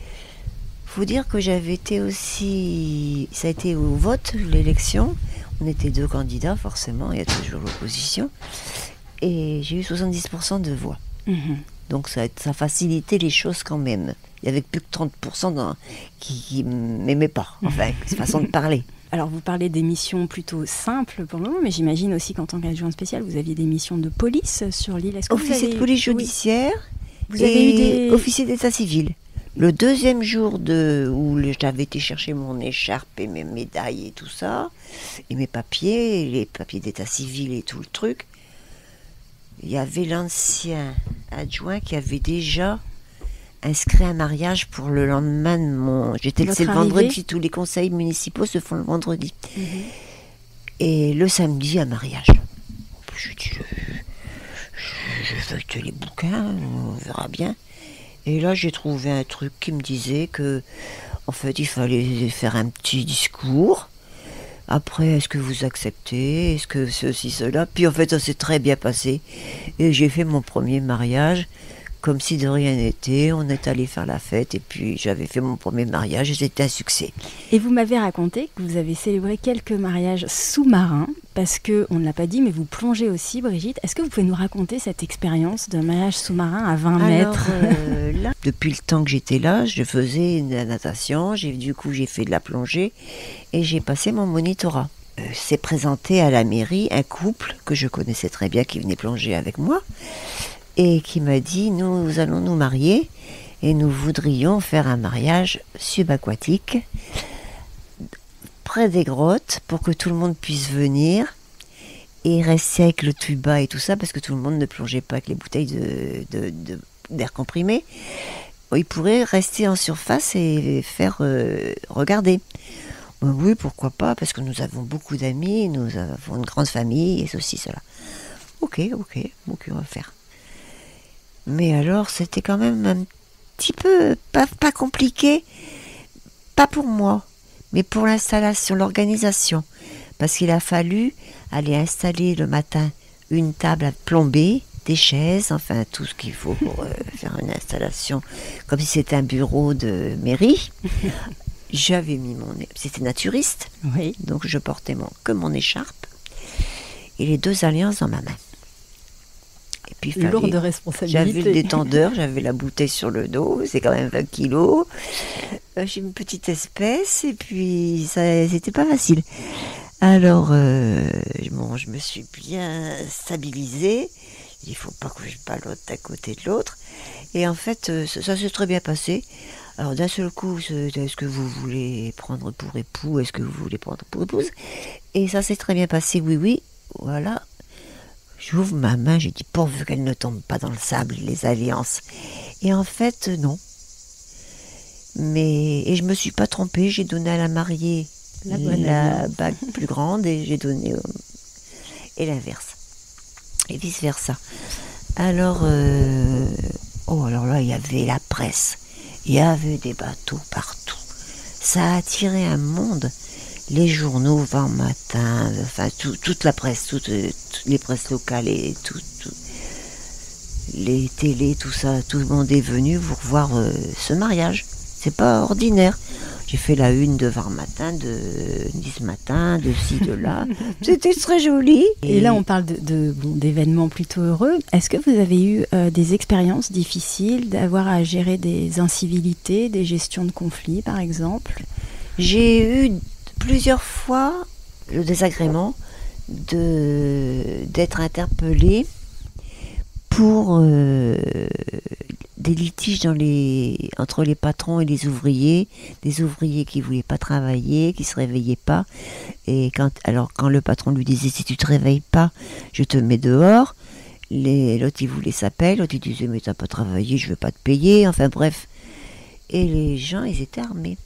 faut dire que j'avais été aussi... Ça a été au vote, l'élection. On était 2 candidats, forcément, il y a toujours l'opposition. Et j'ai eu 70% de voix. Donc ça facilitait les choses quand même. Il y avait plus que 30% qui m'aimaient pas, enfin, cette façon de parler. Alors vous parlez des missions plutôt simples pour le moment, mais j'imagine aussi qu'en tant qu'adjoint spécial, vous aviez des missions de police sur l'île. Officier de police judiciaire, vous avez eu des... officier d'état civil. Le deuxième jour où j'avais été chercher mon écharpe et mes médailles et tout ça, et mes papiers, les papiers d'état civil et tout le truc, il y avait l'ancien adjoint qui avait déjà inscrit un mariage pour le lendemain de mon... C'est le vendredi, tous les conseils municipaux se font le vendredi. Et le samedi, un mariage. Je dis, je feuillete les bouquins, on verra bien. Et là, j'ai trouvé un truc qui me disait que, en fait, il fallait faire un petit discours. Après, est-ce que vous acceptez ? Est-ce que ceci, cela ? Puis en fait, ça s'est très bien passé. Et j'ai fait mon premier mariage, comme si de rien n'était. On est allé faire la fête et puis j'avais fait mon premier mariage et c'était un succès. Et vous m'avez raconté que vous avez célébré quelques mariages sous-marins, parce que, on ne l'a pas dit, mais vous plongez aussi, Brigitte. Est-ce que vous pouvez nous raconter cette expérience de mariage sous-marin à 20 mètres ? Là, depuis le temps que j'étais là, je faisais de la natation, du coup j'ai fait de la plongée et j'ai passé mon monitorat. C'est présenté à la mairie un couple que je connaissais très bien qui venait plonger avec moi et qui m'a dit, nous allons nous marier et nous voudrions faire un mariage subaquatique près des grottes pour que tout le monde puisse venir et rester avec le tuba et tout ça, parce que tout le monde ne plongeait pas avec les bouteilles d'air comprimé. Il pourrait rester en surface et faire regarder. Oui, pourquoi pas, parce que nous avons beaucoup d'amis, nous avons une grande famille et ceci, cela. Ok, on va faire. Mais alors, c'était quand même un petit peu, pas compliqué, pas pour moi, mais pour l'installation, l'organisation. Parce qu'il a fallu aller installer le matin une table à plomber, des chaises, enfin tout ce qu'il faut pour faire une installation, comme si c'était un bureau de mairie. J'avais mis c'était naturiste, oui. Donc je portais que mon écharpe et les 2 alliances dans ma main. Et puis lourde responsabilité. J'avais le détendeur, j'avais la bouteille sur le dos, c'est quand même 20 kilos. J'ai une petite espèce et puis c'était pas facile. Alors, je me suis bien stabilisée. Il faut pas que je pas l'autre à côté de l'autre. Et en fait, ça s'est très bien passé. Alors d'un seul coup, est-ce que vous voulez prendre pour époux ? Est-ce que vous voulez prendre pour épouse ? Et ça s'est très bien passé, oui, voilà. J'ouvre ma main, j'ai dit pourvu qu'elle ne tombe pas dans le sable, les alliances. Et en fait, non. Et je me suis pas trompée, j'ai donné à la mariée la bague plus grande et j'ai donné et l'inverse. Et vice versa. Alors, alors là, il y avait la presse. Il y avait des bateaux partout. Ça a attiré un monde. Les journaux, 20 matin, enfin toute la presse, toutes les presses locales et tout. les télés, tout ça, tout le monde est venu pour voir ce mariage. C'est pas ordinaire. J'ai fait la une de Var Matin, de Nice Matin, de ci, de là. C'était très joli. Et là, on parle d'événements plutôt heureux. Est-ce que vous avez eu des expériences difficiles, d'avoir à gérer des incivilités, des gestions de conflits, par exemple ? J'ai eu plusieurs fois le désagrément d'être interpellée pour des litiges entre les patrons et les ouvriers, des ouvriers qui ne voulaient pas travailler, qui ne se réveillaient pas. Et quand le patron lui disait si tu ne te réveilles pas, je te mets dehors, l'autre il voulait sa paie, l'autre il disait mais tu n'as pas travaillé, je ne veux pas te payer, enfin bref. Et les gens ils étaient armés.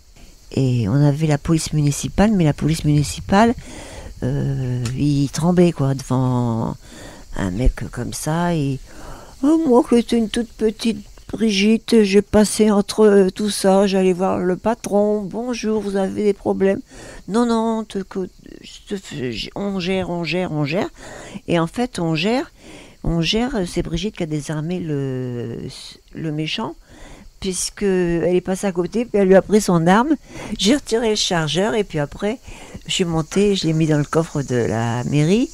Et on avait la police municipale, mais la police municipale, il tremblait quoi devant un mec comme ça. Et moi qui étais une toute petite Brigitte, j'ai passé entre tout ça, j'allais voir le patron. Bonjour, vous avez des problèmes? Non, on gère. Et en fait, on gère. C'est Brigitte qui a désarmé le méchant, puisqu'elle est passée à côté, puis elle lui a pris son arme. J'ai retiré le chargeur, et puis après, je suis montée, je l'ai mis dans le coffre de la mairie.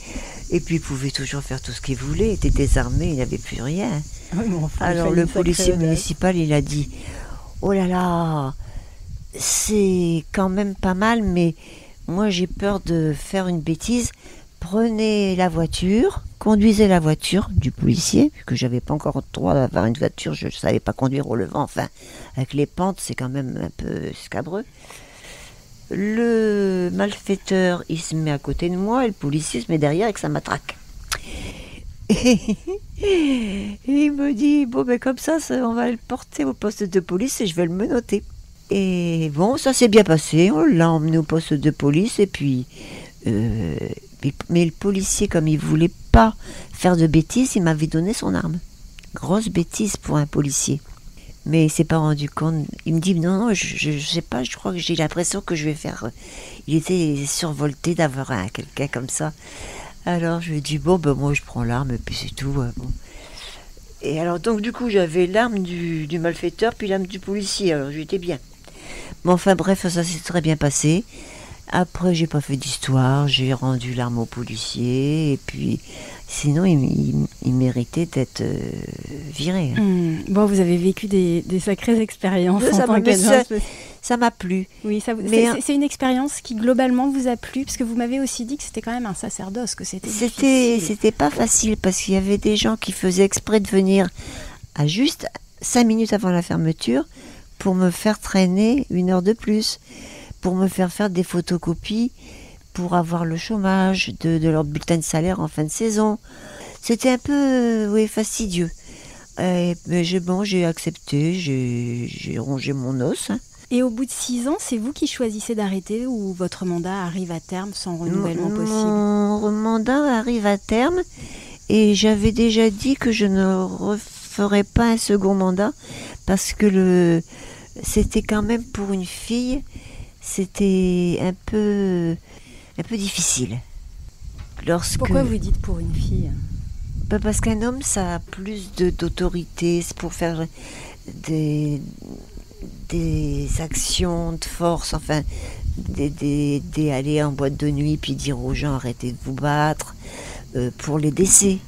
Et puis il pouvait toujours faire tout ce qu'il voulait, il était désarmé, il n'avait plus rien. Oui, enfin, alors le policier municipal, il a dit « Oh là là, c'est quand même pas mal, mais moi j'ai peur de faire une bêtise. Prenez la voiture, conduisez la voiture du policier, puisque j'avais pas encore le droit d'avoir une voiture, je ne savais pas conduire au levant, enfin avec les pentes c'est quand même un peu scabreux. Le malfaiteur, il se met à côté de moi et le policier se met derrière avec sa matraque. Et il me dit, bon ben comme ça, on va le porter au poste de police et je vais le menotter. Et bon, ça s'est bien passé, on l'a emmené au poste de police et puis... mais le policier, comme il voulait pas faire de bêtises, il m'avait donné son arme. Grosse bêtise pour un policier. Mais il s'est pas rendu compte. Il me dit non, je sais pas, je crois que j'ai l'impression que je vais faire. Il était survolté d'avoir quelqu'un comme ça. Alors je lui ai dit bon ben moi je prends l'arme et puis c'est tout. Bon. Et alors donc du coup j'avais l'arme du malfaiteur puis l'arme du policier. Alors j'étais bien. Mais enfin bref, ça s'est très bien passé. Après j'ai pas fait d'histoire, j'ai rendu l'arme au policier et puis sinon il méritait d'être viré. Hein. Bon, vous avez vécu des sacrées expériences en tant qu'adjoint. Ça m'a plu. Oui, c'est une expérience qui globalement vous a plu, parce que vous m'avez aussi dit que c'était quand même un sacerdoce, que c'était pas facile, parce qu'il y avait des gens qui faisaient exprès de venir à juste 5 minutes avant la fermeture pour me faire traîner 1 heure de plus, pour me faire des photocopies, pour avoir le chômage de leur bulletin de salaire en fin de saison. C'était un peu fastidieux. Mais j'ai accepté, j'ai rongé mon os. Hein. Et au bout de 6 ans, c'est vous qui choisissez d'arrêter ou votre mandat arrive à terme sans renouvellement possible? Mon mandat arrive à terme et j'avais déjà dit que je ne referais pas un second mandat parce que c'était quand même pour une fille, c'était un peu difficile. Pourquoi vous dites pour une fille? Parce qu'un homme, ça a plus d'autorité, c'est pour faire des actions de force, enfin, aller en boîte de nuit puis dire aux gens arrêtez de vous battre, pour les décès.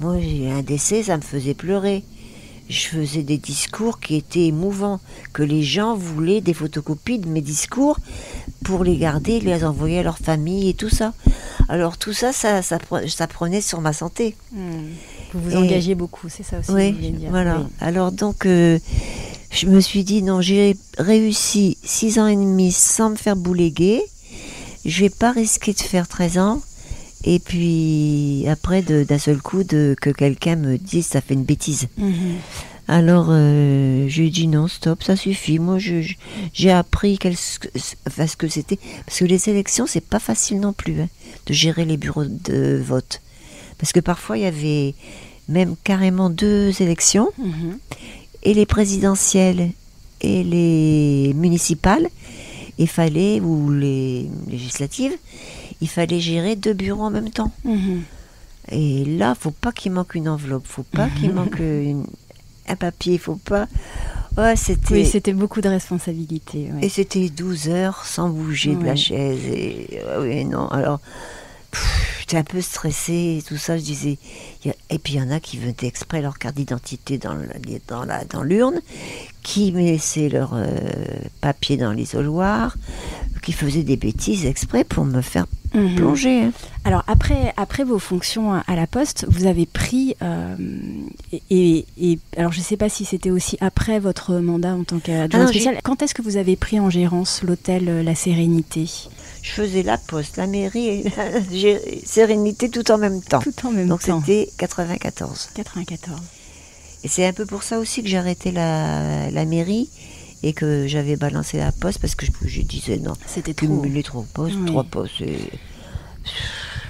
Moi, j'ai un décès, ça me faisait pleurer. Je faisais des discours qui étaient émouvants, que les gens voulaient des photocopies de mes discours pour les garder, les envoyer à leur famille et tout ça. Alors tout ça, ça prenait sur ma santé. Vous vous engagez beaucoup, c'est ça aussi. Oui, que vous voulez dire. Voilà. Oui. Alors donc, je me suis dit non, j'ai réussi 6 ans et demi sans me faire bouléguer. Je vais pas risquer de faire 13 ans. Et puis après, d'un seul coup, que quelqu'un me dise ça fait une bêtise. Alors, je lui ai dit non, stop, ça suffit. Moi, j'ai appris ce que c'était. Parce que les élections, c'est pas facile non plus, hein, de gérer les bureaux de vote. Parce que parfois, il y avait même carrément 2 élections. Et les présidentielles et les municipales, ou les législatives, il fallait gérer 2 bureaux en même temps. Et là, faut pas qu'il manque une enveloppe, faut pas qu'il manque un papier, faut pas... Ouais, Oui, c'était beaucoup de responsabilités. Ouais. Et c'était 12 heures sans bouger de la chaise. Et oui, non, alors... J'étais un peu stressée et tout ça, je disais... Et puis il y en a qui venaient exprès leur carte d'identité dans l'urne, qui laissaient leur papier dans l'isoloir, qui faisaient des bêtises exprès pour me faire plonger. Hein. Alors après vos fonctions à la Poste, vous avez pris... et alors je ne sais pas si c'était aussi après votre mandat en tant qu'adjoint spécial. Quand est-ce que vous avez pris en gérance l'hôtel La Sérénité ? Je faisais la Poste, la mairie et la Sérénité tout en même temps. Donc c'était 94. 94. Et c'est un peu pour ça aussi que j'ai arrêté la mairie et que j'avais balancé la Poste parce que je disais non. C'était cumuler trop postes, 3 postes.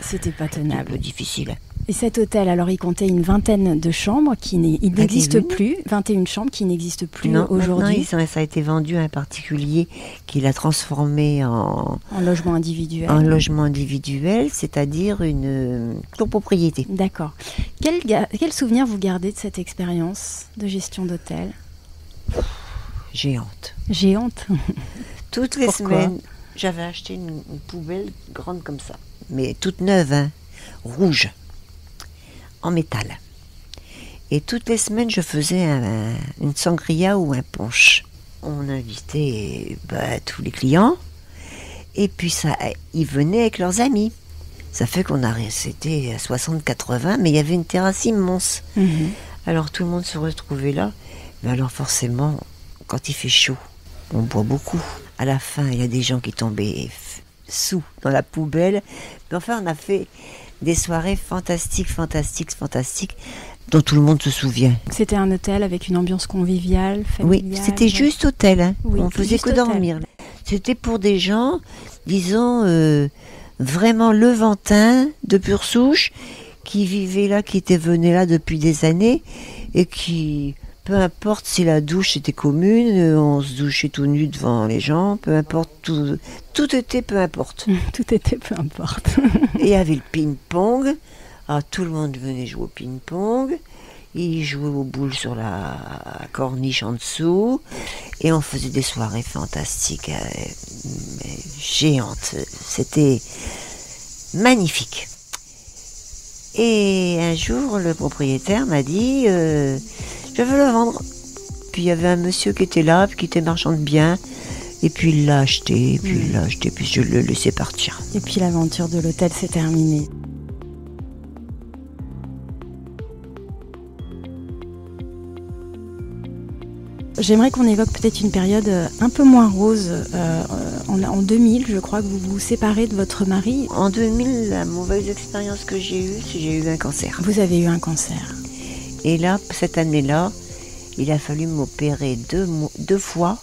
C'était pas tenable. Un peu difficile. Et cet hôtel, alors il comptait une vingtaine de chambres qui n'existent plus, 21 chambres qui n'existent plus aujourd'hui. Non, ça a été vendu à un particulier qui l'a transformé en logement individuel. En logement individuel, c'est-à-dire une copropriété. D'accord. Quel souvenir vous gardez de cette expérience de gestion d'hôtel ? Géante. Géante. Toutes les semaines, j'avais acheté une poubelle grande comme ça, mais toute neuve, hein, rouge. En métal. Et toutes les semaines, je faisais une sangria ou un punch. On invitait tous les clients. Et puis, ils venaient avec leurs amis. Ça fait c'était 60-80, mais il y avait une terrasse immense. Alors, tout le monde se retrouvait là. Mais alors, forcément, quand il fait chaud, on boit beaucoup. À la fin, il y a des gens qui tombaient sous dans la poubelle. Mais enfin, on a fait... des soirées fantastiques, dont tout le monde se souvient. C'était un hôtel avec une ambiance conviviale, familiale. Oui, c'était juste hôtel. Hein. Oui, on faisait que dormir. C'était pour des gens, disons, vraiment levantins, de pure souche, qui vivaient là, qui venaient là depuis des années, et qui, peu importe si la douche était commune, on se douchait tout nu devant les gens, peu importe, tout était peu importe. Tout était peu importe. Et il y avait le ping-pong. Alors, tout le monde venait jouer au ping-pong. Ils jouaient aux boules sur la corniche en dessous. Et on faisait des soirées fantastiques, géantes. C'était magnifique. Et un jour, le propriétaire m'a dit je veux le vendre. Puis il y avait un monsieur qui était là, qui était marchand de biens. Et puis il l'a acheté, puis je le laissais partir. Et puis l'aventure de l'hôtel s'est terminée. J'aimerais qu'on évoque peut-être une période un peu moins rose. En 2000, je crois que vous vous séparez de votre mari. En 2000, la mauvaise expérience que j'ai eue, c'est que j'ai eu un cancer. Vous avez eu un cancer. Et là, cette année-là, il a fallu m'opérer deux fois.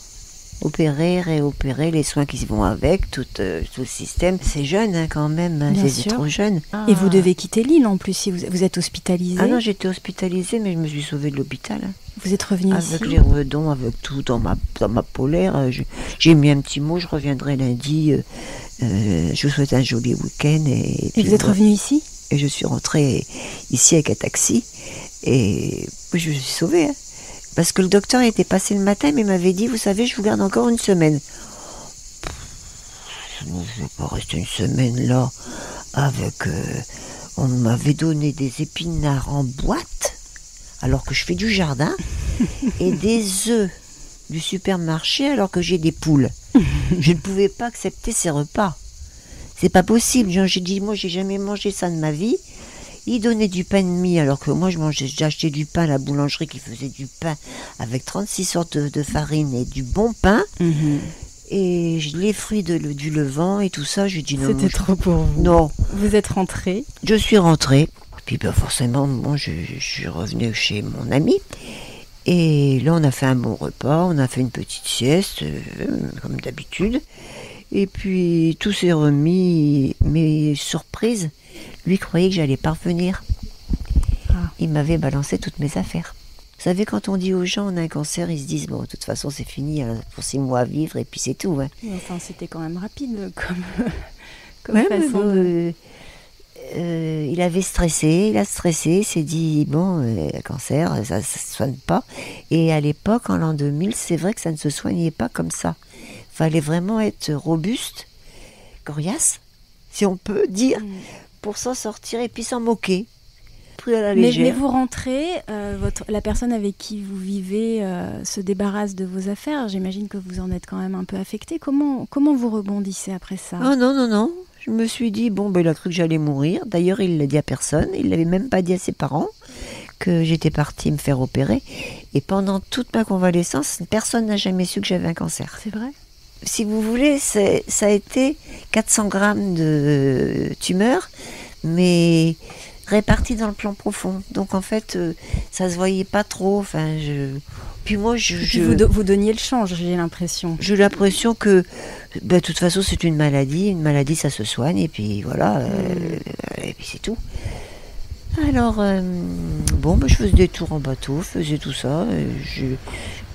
Opérer, réopérer, les soins qui vont avec, tout le système. C'est jeune hein, quand même, hein, c'est trop jeune. Et vous devez quitter l'île en plus, si vous êtes hospitalisée. Ah non, j'étais hospitalisée, mais je me suis sauvée de l'hôpital. Hein. Vous êtes revenue ici ? Avec les redons, avec tout dans ma polaire. J'ai mis un petit mot, je reviendrai lundi. Je vous souhaite un joli week-end. Et vous êtes revenue ici ? Et je suis rentrée ici avec un taxi. Et je me suis sauvée. Hein. Parce que le docteur était passé le matin, mais il m'avait dit, vous savez, je vous garde encore une semaine. Je ne vais pas rester une semaine là, avec... on m'avait donné des épinards en boîte, alors que je fais du jardin, et des œufs du supermarché, alors que j'ai des poules. Je ne pouvais pas accepter ces repas. C'est pas possible. J'ai dit, moi, j'ai jamais mangé ça de ma vie. Il donnait du pain de mie, alors que moi, j'ai acheté du pain à la boulangerie qui faisait du pain avec 36 sortes de farine et du bon pain. Et les fruits du levain et tout ça, j'ai dit non. C'était trop pour vous. Non. Vous êtes rentrée ? Je suis rentrée. Puis forcément, je suis revenue chez mon ami. Et là, on a fait un bon repas, on a fait une petite sieste, comme d'habitude. Et puis, tout s'est remis, mais surprise, lui croyait que j'allais pas revenir. Il m'avait balancé toutes mes affaires. Vous savez, quand on dit aux gens on a un cancer, ils se disent bon, de toute façon c'est fini, hein, pour 6 mois à vivre et puis c'est tout. Hein. Enfin, c'était quand même rapide comme façon. il avait stressé, il a stressé, il s'est dit, bon, cancer, ça ne se soigne pas. Et à l'époque, en l'an 2000, c'est vrai que ça ne se soignait pas comme ça. Il fallait vraiment être robuste, coriace, si on peut dire, pour s'en sortir et puis s'en moquer. Pris à la légère. Mais vous rentrez, la personne avec qui vous vivez se débarrasse de vos affaires. J'imagine que vous en êtes quand même un peu affecté. Comment vous rebondissez après ça? Oh non. Je me suis dit, bon, il a cru que j'allais mourir. D'ailleurs, il ne l'a dit à personne. Il ne l'avait même pas dit à ses parents que j'étais partie me faire opérer. Et pendant toute ma convalescence, personne n'a jamais su que j'avais un cancer. C'est vrai? Si vous voulez, ça a été 400 grammes de tumeur, mais répartis dans le plan profond. Donc en fait, ça se voyait pas trop. Puis moi, vous donniez le change, j'ai l'impression. J'ai l'impression que, de toute façon, c'est une maladie. Une maladie, ça se soigne, et puis voilà, et puis c'est tout. Alors, je faisais des tours en bateau, je faisais tout ça.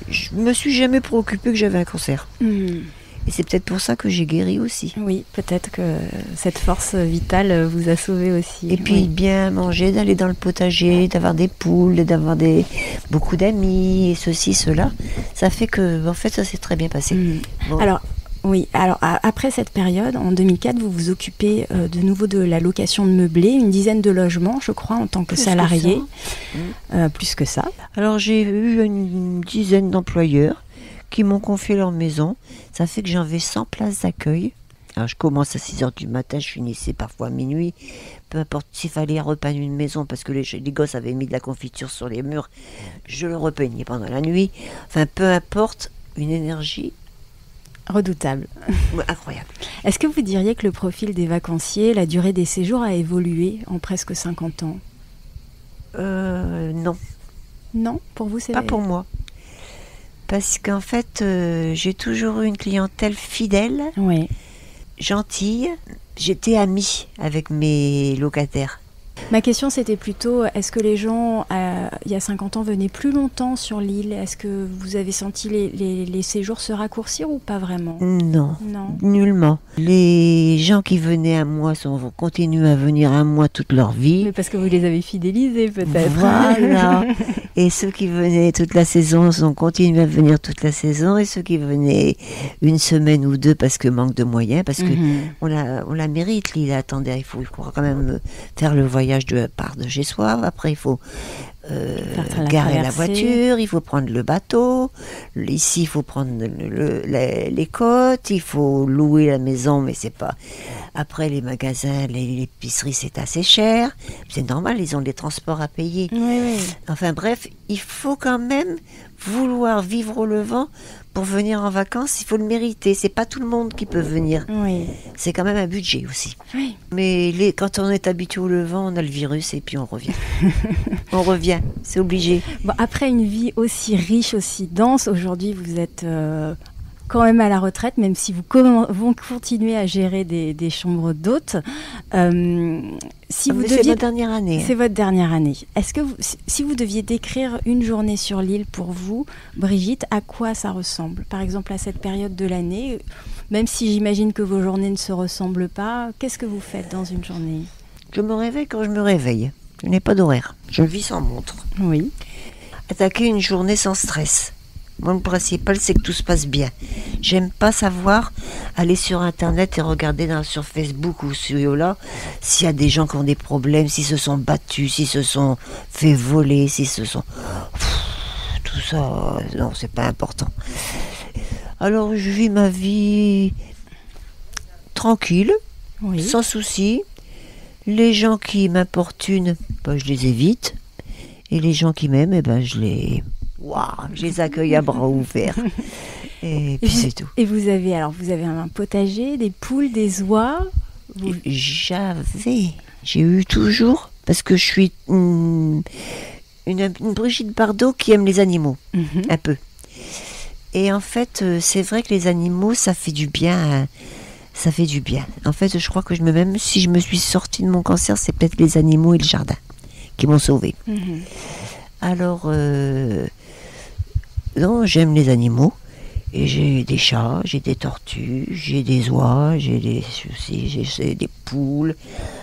Je me suis jamais préoccupée que j'avais un cancer. Et c'est peut-être pour ça que j'ai guéri aussi. Oui, peut-être que cette force vitale vous a sauvé aussi. Et puis bien manger, d'aller dans le potager, d'avoir des poules, d'avoir beaucoup d'amis, et ceci, cela. Ça fait que, en fait, ça s'est très bien passé. Bon. Alors, après cette période, en 2004, vous vous occupez de nouveau de la location de meublés, une dizaine de logements, je crois, en tant que salarié. Plus que ça. Alors, j'ai eu une dizaine d'employeurs qui m'ont confié leur maison. Ça fait que j'avais 100 places d'accueil. Alors, je commence à 6h du matin, je finissais parfois à minuit. Peu importe s'il fallait repeindre une maison, parce que les gosses avaient mis de la confiture sur les murs, je le repeignais pendant la nuit. Enfin, peu importe, une énergie redoutable. Incroyable. Est-ce que vous diriez que le profil des vacanciers, la durée des séjours a évolué en presque 50 ans? Non. Non, pour vous, c'est pas pour moi. Parce qu'en fait, j'ai toujours eu une clientèle fidèle, gentille. J'étais amie avec mes locataires. Ma question, c'était plutôt, est-ce que les gens, il y a 50 ans, venaient plus longtemps sur l'île? Est-ce que vous avez senti les séjours se raccourcir ou pas vraiment? Non, nullement. Les gens qui venaient à moi vont continuer à venir à moi toute leur vie. Mais parce que vous les avez fidélisés, peut-être. Voilà. Et ceux qui venaient toute la saison ont continué à venir toute la saison. Et ceux qui venaient une semaine ou deux parce que manque de moyens, parce que on la mérite, l'île. Attendez, il faut quand même faire le voyage de part de chez soi. Après, il faut garer la voiture, il faut prendre le bateau. Ici, il faut prendre les côtes, il faut louer la maison, mais c'est pas. Après, les magasins, l'épicerie, c'est assez cher. C'est normal, ils ont des transports à payer. Oui. Enfin bref, il faut quand même vouloir vivre au Levant pour venir en vacances. Il faut le mériter. C'est pas tout le monde qui peut venir. Oui. C'est quand même un budget aussi. Oui. Mais quand on est habitué au Levant, on a le virus et puis on revient. On revient, c'est obligé. Bon, après une vie aussi riche, aussi dense, aujourd'hui vous êtes quand même à la retraite, même si vous continuez à gérer des chambres d'hôtes. C'est votre dernière année. C'est votre dernière année. Est-ce que si vous deviez décrire une journée sur l'île pour vous, Brigitte, à quoi ça ressemble? Par exemple, à cette période de l'année, même si j'imagine que vos journées ne se ressemblent pas, qu'est-ce que vous faites dans une journée? Je me réveille quand je me réveille. Je n'ai pas d'horaire. Je vis sans montre. Oui. Attaquer une journée sans stress. Moi, le principal, c'est que tout se passe bien. J'aime pas savoir aller sur Internet et regarder sur Facebook ou sur Yola s'il y a des gens qui ont des problèmes, s'ils se sont battus, s'ils se sont fait voler, s'ils se sont... tout ça, non, c'est pas important. Alors, je vis ma vie tranquille, sans souci. Les gens qui m'importunent, je les évite. Et les gens qui m'aiment, je les accueille à bras ouverts. Et puis c'est tout. Et vous avez un potager, des poules, des oies? J'ai eu toujours, parce que je suis une Brigitte Bardot qui aime les animaux, un peu. Et en fait, c'est vrai que les animaux, ça fait du bien. Ça fait du bien. En fait, je crois que même si je me suis sortie de mon cancer, c'est peut-être les animaux et le jardin qui m'ont sauvée. Alors, non, j'aime les animaux. Et j'ai des chats, j'ai des tortues, j'ai des oies, j'ai des poules.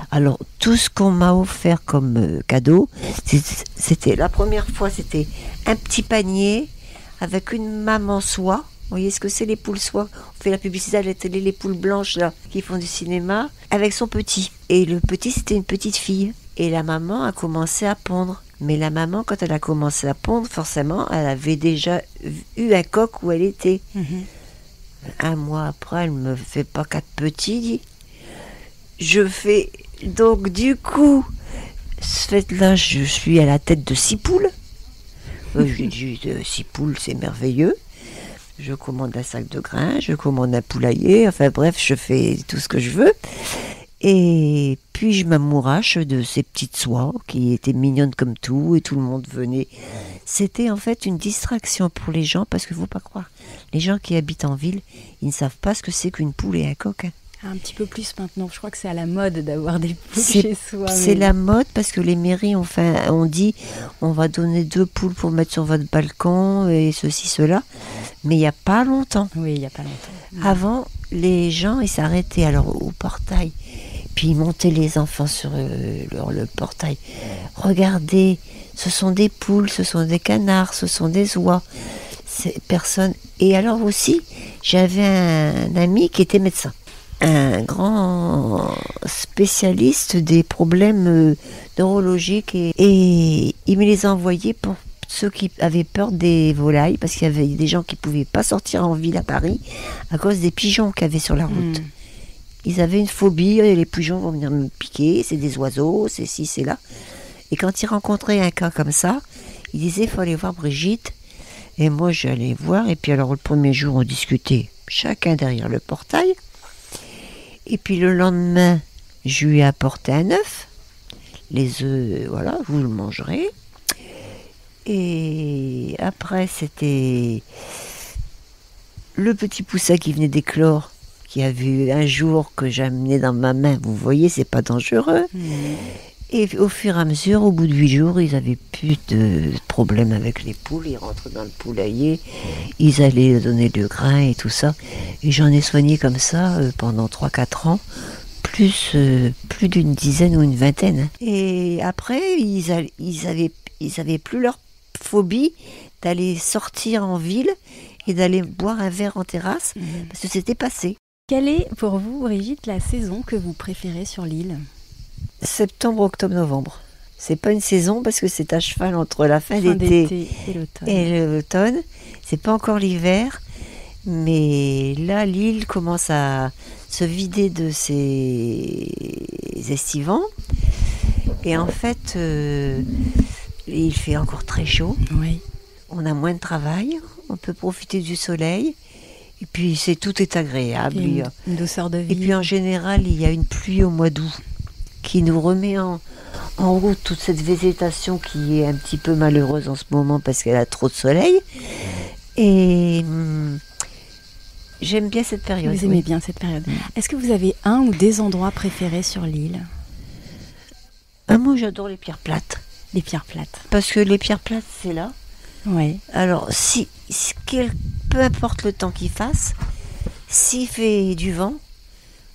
Alors, tout ce qu'on m'a offert comme cadeau, c'était la première fois, c'était un petit panier avec une maman soie. Vous voyez ce que c'est les poules soie? On fait la publicité à la télé, les poules blanches là, qui font du cinéma, avec son petit. Et le petit, c'était une petite fille. Et la maman a commencé à pondre. Mais la maman, quand elle a commencé à pondre, forcément, elle avait déjà eu un coq où elle était. Un mois après, elle me fait pas 4 petits. Je fais... Donc, du coup, ce fait-là, je suis à la tête de 6 poules. J'ai dit, 6 poules, c'est merveilleux. Je commande un sac de grains, je commande un poulailler. Enfin bref, je fais tout ce que je veux. Et puis je m'amourache de ces petites soies qui étaient mignonnes comme tout et tout le monde venait. C'était en fait une distraction pour les gens parce qu'il ne faut pas croire. Les gens qui habitent en ville, ils ne savent pas ce que c'est qu'une poule et un coq. Un petit peu plus maintenant. Je crois que c'est à la mode d'avoir des poules chez soi. C'est la mode parce que les mairies ont dit on va donner 2 poules pour mettre sur votre balcon et ceci, cela. Mais il n'y a pas longtemps. Oui, il n'y a pas longtemps. Avant, les gens ils s'arrêtaient alors au portail. Puis ils montaient les enfants sur le portail. Regardez, ce sont des poules, ce sont des canards, ce sont des oies. Personne. Et alors aussi, j'avais un ami qui était médecin. Un grand spécialiste des problèmes neurologiques. Et il me les a envoyés pour ceux qui avaient peur des volailles, parce qu'il y avait des gens qui ne pouvaient pas sortir en ville à Paris à cause des pigeons qu'il y avait sur la route. Ils avaient une phobie, les pigeons vont venir me piquer, c'est des oiseaux, c'est ci, c'est là. Et quand ils rencontraient un cas comme ça, ils disaient, il faut aller voir Brigitte. Et moi, j'allais voir, et puis alors le premier jour, on discutait chacun derrière le portail. Et puis le lendemain, je lui ai apporté un œuf. Les œufs, voilà, vous le mangerez. Et après, c'était le petit poussin qui venait d'éclore, qui a vu un jour que j'amenais dans ma main. Vous voyez, c'est pas dangereux. Et au fur et à mesure, au bout de 8 jours, ils n'avaient plus de problème avec les poules. Ils rentraient dans le poulailler, ils allaient donner le grain et tout ça. Et j'en ai soigné comme ça pendant 3-4 ans, plus d'une dizaine ou une vingtaine. Et après, ils avaient plus leur phobie d'aller sortir en ville et d'aller boire un verre en terrasse, parce que c'était passé. Quelle est pour vous, Brigitte, la saison que vous préférez sur l'île ? Septembre, octobre, novembre. C'est pas une saison parce que c'est à cheval entre la fin d'été et l'automne. C'est pas encore l'hiver, mais là l'île commence à se vider de ses estivants. Et en fait, il fait encore très chaud. Oui. On a moins de travail, on peut profiter du soleil. Et puis tout est agréable. Une douceur de vie. Et puis en général, il y a une pluie au mois d'août qui nous remet en route toute cette végétation qui est un petit peu malheureuse en ce moment parce qu'elle a trop de soleil. Et j'aime bien cette période. Vous aimez bien cette période. Est-ce que vous avez un ou des endroits préférés sur l'île ? Moi, j'adore les pierres plates. Les pierres plates. Parce que les pierres plates, c'est là. Oui. Alors, peu importe le temps qu'il fasse, s'il fait du vent,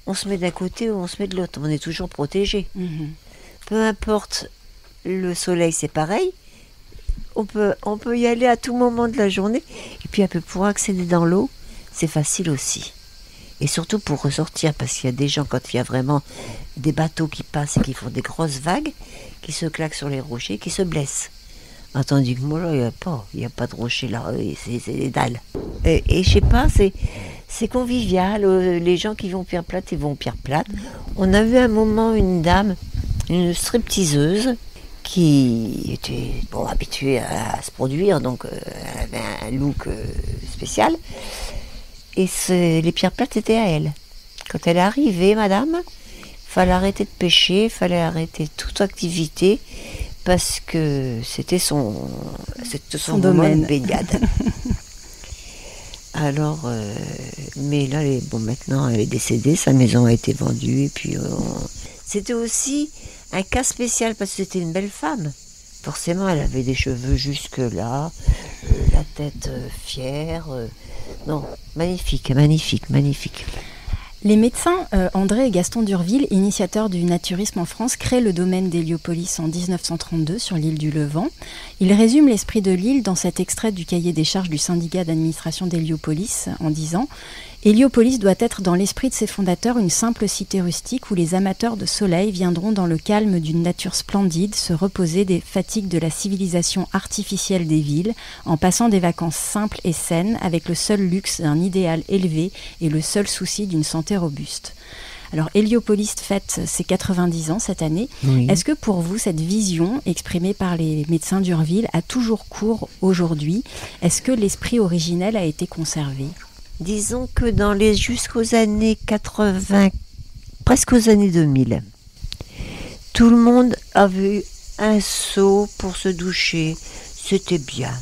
on se met d'un côté ou on se met de l'autre. On est toujours protégé. Peu importe le soleil, c'est pareil. On peut y aller à tout moment de la journée. Et puis, pour accéder dans l'eau, c'est facile aussi. Et surtout pour ressortir, parce qu'il y a des gens, quand il y a vraiment des bateaux qui passent et qui font des grosses vagues, qui se claquent sur les rochers, qui se blessent. Tandis que moi, là, il n'y a pas de rocher là, c'est des dalles. Et je sais pas, c'est convivial. Les gens qui vont pierre plate, ils vont pierre plate. On a vu un moment une dame, une stripteaseuse, qui était habituée à se produire, donc elle avait un look spécial. Et les pierres plates étaient à elle. Quand elle est arrivée, madame, il fallait arrêter de pêcher, il fallait arrêter toute activité, parce que c'était son domaine de baignade. Alors, mais là, maintenant, elle est décédée, sa maison a été vendue, et puis c'était aussi un cas spécial, parce que c'était une belle femme. Forcément, elle avait des cheveux jusque-là, la tête fière, Non, magnifique, magnifique, magnifique. Les médecins André et Gaston d'Urville, initiateurs du naturisme en France, créent le domaine d'Héliopolis en 1932 sur l'île du Levant. Ils résument l'esprit de l'île dans cet extrait du cahier des charges du syndicat d'administration d'Héliopolis en disant « Héliopolis doit être dans l'esprit de ses fondateurs une simple cité rustique où les amateurs de soleil viendront dans le calme d'une nature splendide se reposer des fatigues de la civilisation artificielle des villes en passant des vacances simples et saines avec le seul luxe d'un idéal élevé et le seul souci d'une santé robuste. » Alors, Héliopolis fête ses 90 ans cette année. Oui. Est-ce que pour vous, cette vision exprimée par les médecins d'Urville a toujours cours aujourd'hui? Est-ce que l'esprit originel a été conservé? Disons que jusqu'aux années 80, presque aux années 2000, tout le monde avait un seau pour se doucher. C'était bien.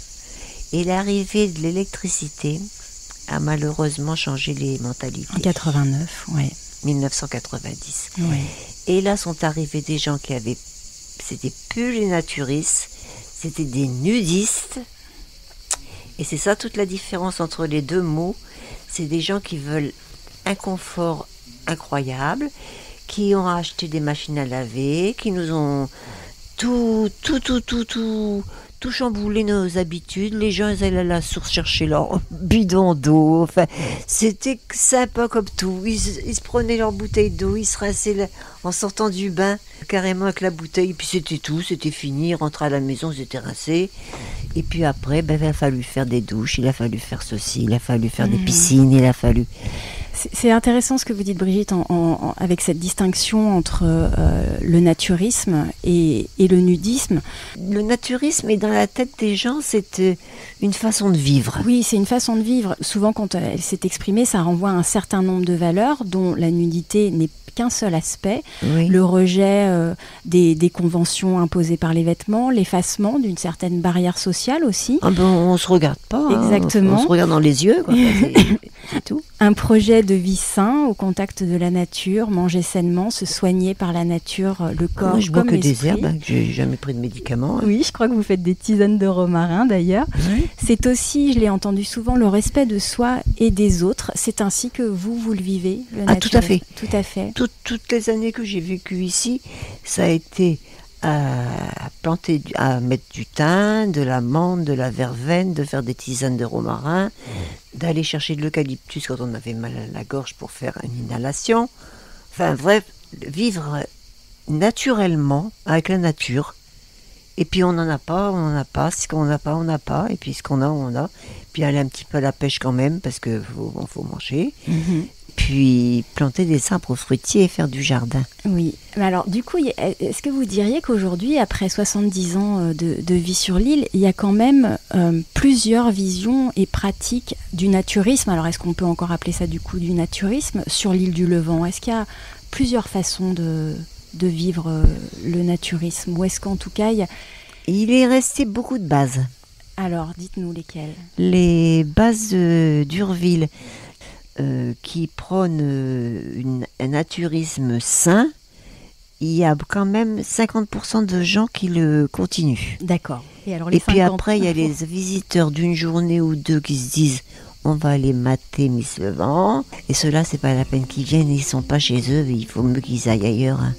Et l'arrivée de l'électricité a malheureusement changé les mentalités. En 89, oui. 1990. Oui. Et là sont arrivés des gens c'était plus les naturistes, c'était des nudistes. Et c'est ça toute la différence entre les deux mots. C'est des gens qui veulent un confort incroyable, qui ont acheté des machines à laver, qui nous ont tout chamboulé nos habitudes. Les gens ils allaient à la source chercher leur bidon d'eau. Enfin, c'était sympa comme tout. Ils se prenaient leur bouteille d'eau, ils se rinçaient en sortant du bain, carrément avec la bouteille. Et puis c'était tout, c'était fini. Ils rentraient à la maison, ils étaient rincés. Et puis après, il a fallu faire des douches, il a fallu faire ceci, il a fallu faire des piscines, il a fallu... C'est intéressant ce que vous dites, Brigitte, avec cette distinction entre le naturisme et le nudisme. Le naturisme est dans la tête des gens, c'est une façon de vivre. Oui, c'est une façon de vivre. Souvent, quand elle s'est exprimée, ça renvoie à un certain nombre de valeurs dont la nudité n'est qu'un seul aspect. Oui. Le rejet des conventions imposées par les vêtements, l'effacement d'une certaine barrière sociale aussi. Ah ben, on ne se regarde pas. Exactement. On se regarde dans les yeux, quoi. C'est tout. Un projet de vie sain, au contact de la nature, manger sainement, se soigner par la nature, le corps moi, je comme bois que l'esprit. des herbes, hein, j'ai jamais pris de médicaments. Hein. Oui, je crois que vous faites des tisanes de romarin d'ailleurs. Oui. C'est aussi, je l'ai entendu souvent, le respect de soi et des autres. C'est ainsi que vous le vivez, le naturisme. Tout à fait. Tout à fait. Toutes les années que j'ai vécues ici, ça a été à mettre du thym, de la menthe, de la verveine, de faire des tisanes de romarin, d'aller chercher de l'eucalyptus quand on avait mal à la gorge pour faire une inhalation. Enfin bref, vivre naturellement avec la nature. Et puis on n'en a pas, on n'en a pas. Ce qu'on n'a pas, on n'a pas. Et puis ce qu'on a, on a. Puis aller un petit peu à la pêche quand même parce qu'il faut manger. Mm-hmm. Puis planter des arbres fruitiers et faire du jardin. Oui, mais alors du coup, est-ce que vous diriez qu'aujourd'hui, après 70 ans de vie sur l'île, il y a quand même plusieurs visions et pratiques du naturisme? Alors est-ce qu'on peut encore appeler ça du coup du naturisme sur l'île du Levant? Est-ce qu'il y a plusieurs façons de vivre le naturisme? Ou est-ce qu'en tout cas, il est resté beaucoup de bases. Alors, dites-nous lesquelles? Les bases d'Urville. Qui prône un naturisme sain, il y a quand même 50% de gens qui le continuent. D'accord. Et puis après, il y a les visiteurs d'une journée ou deux qui se disent on va aller mater Miss Levant. Et ceux-là, c'est pas la peine qu'ils viennent, ils sont pas chez eux, il faut mieux qu'ils aillent ailleurs. Hein.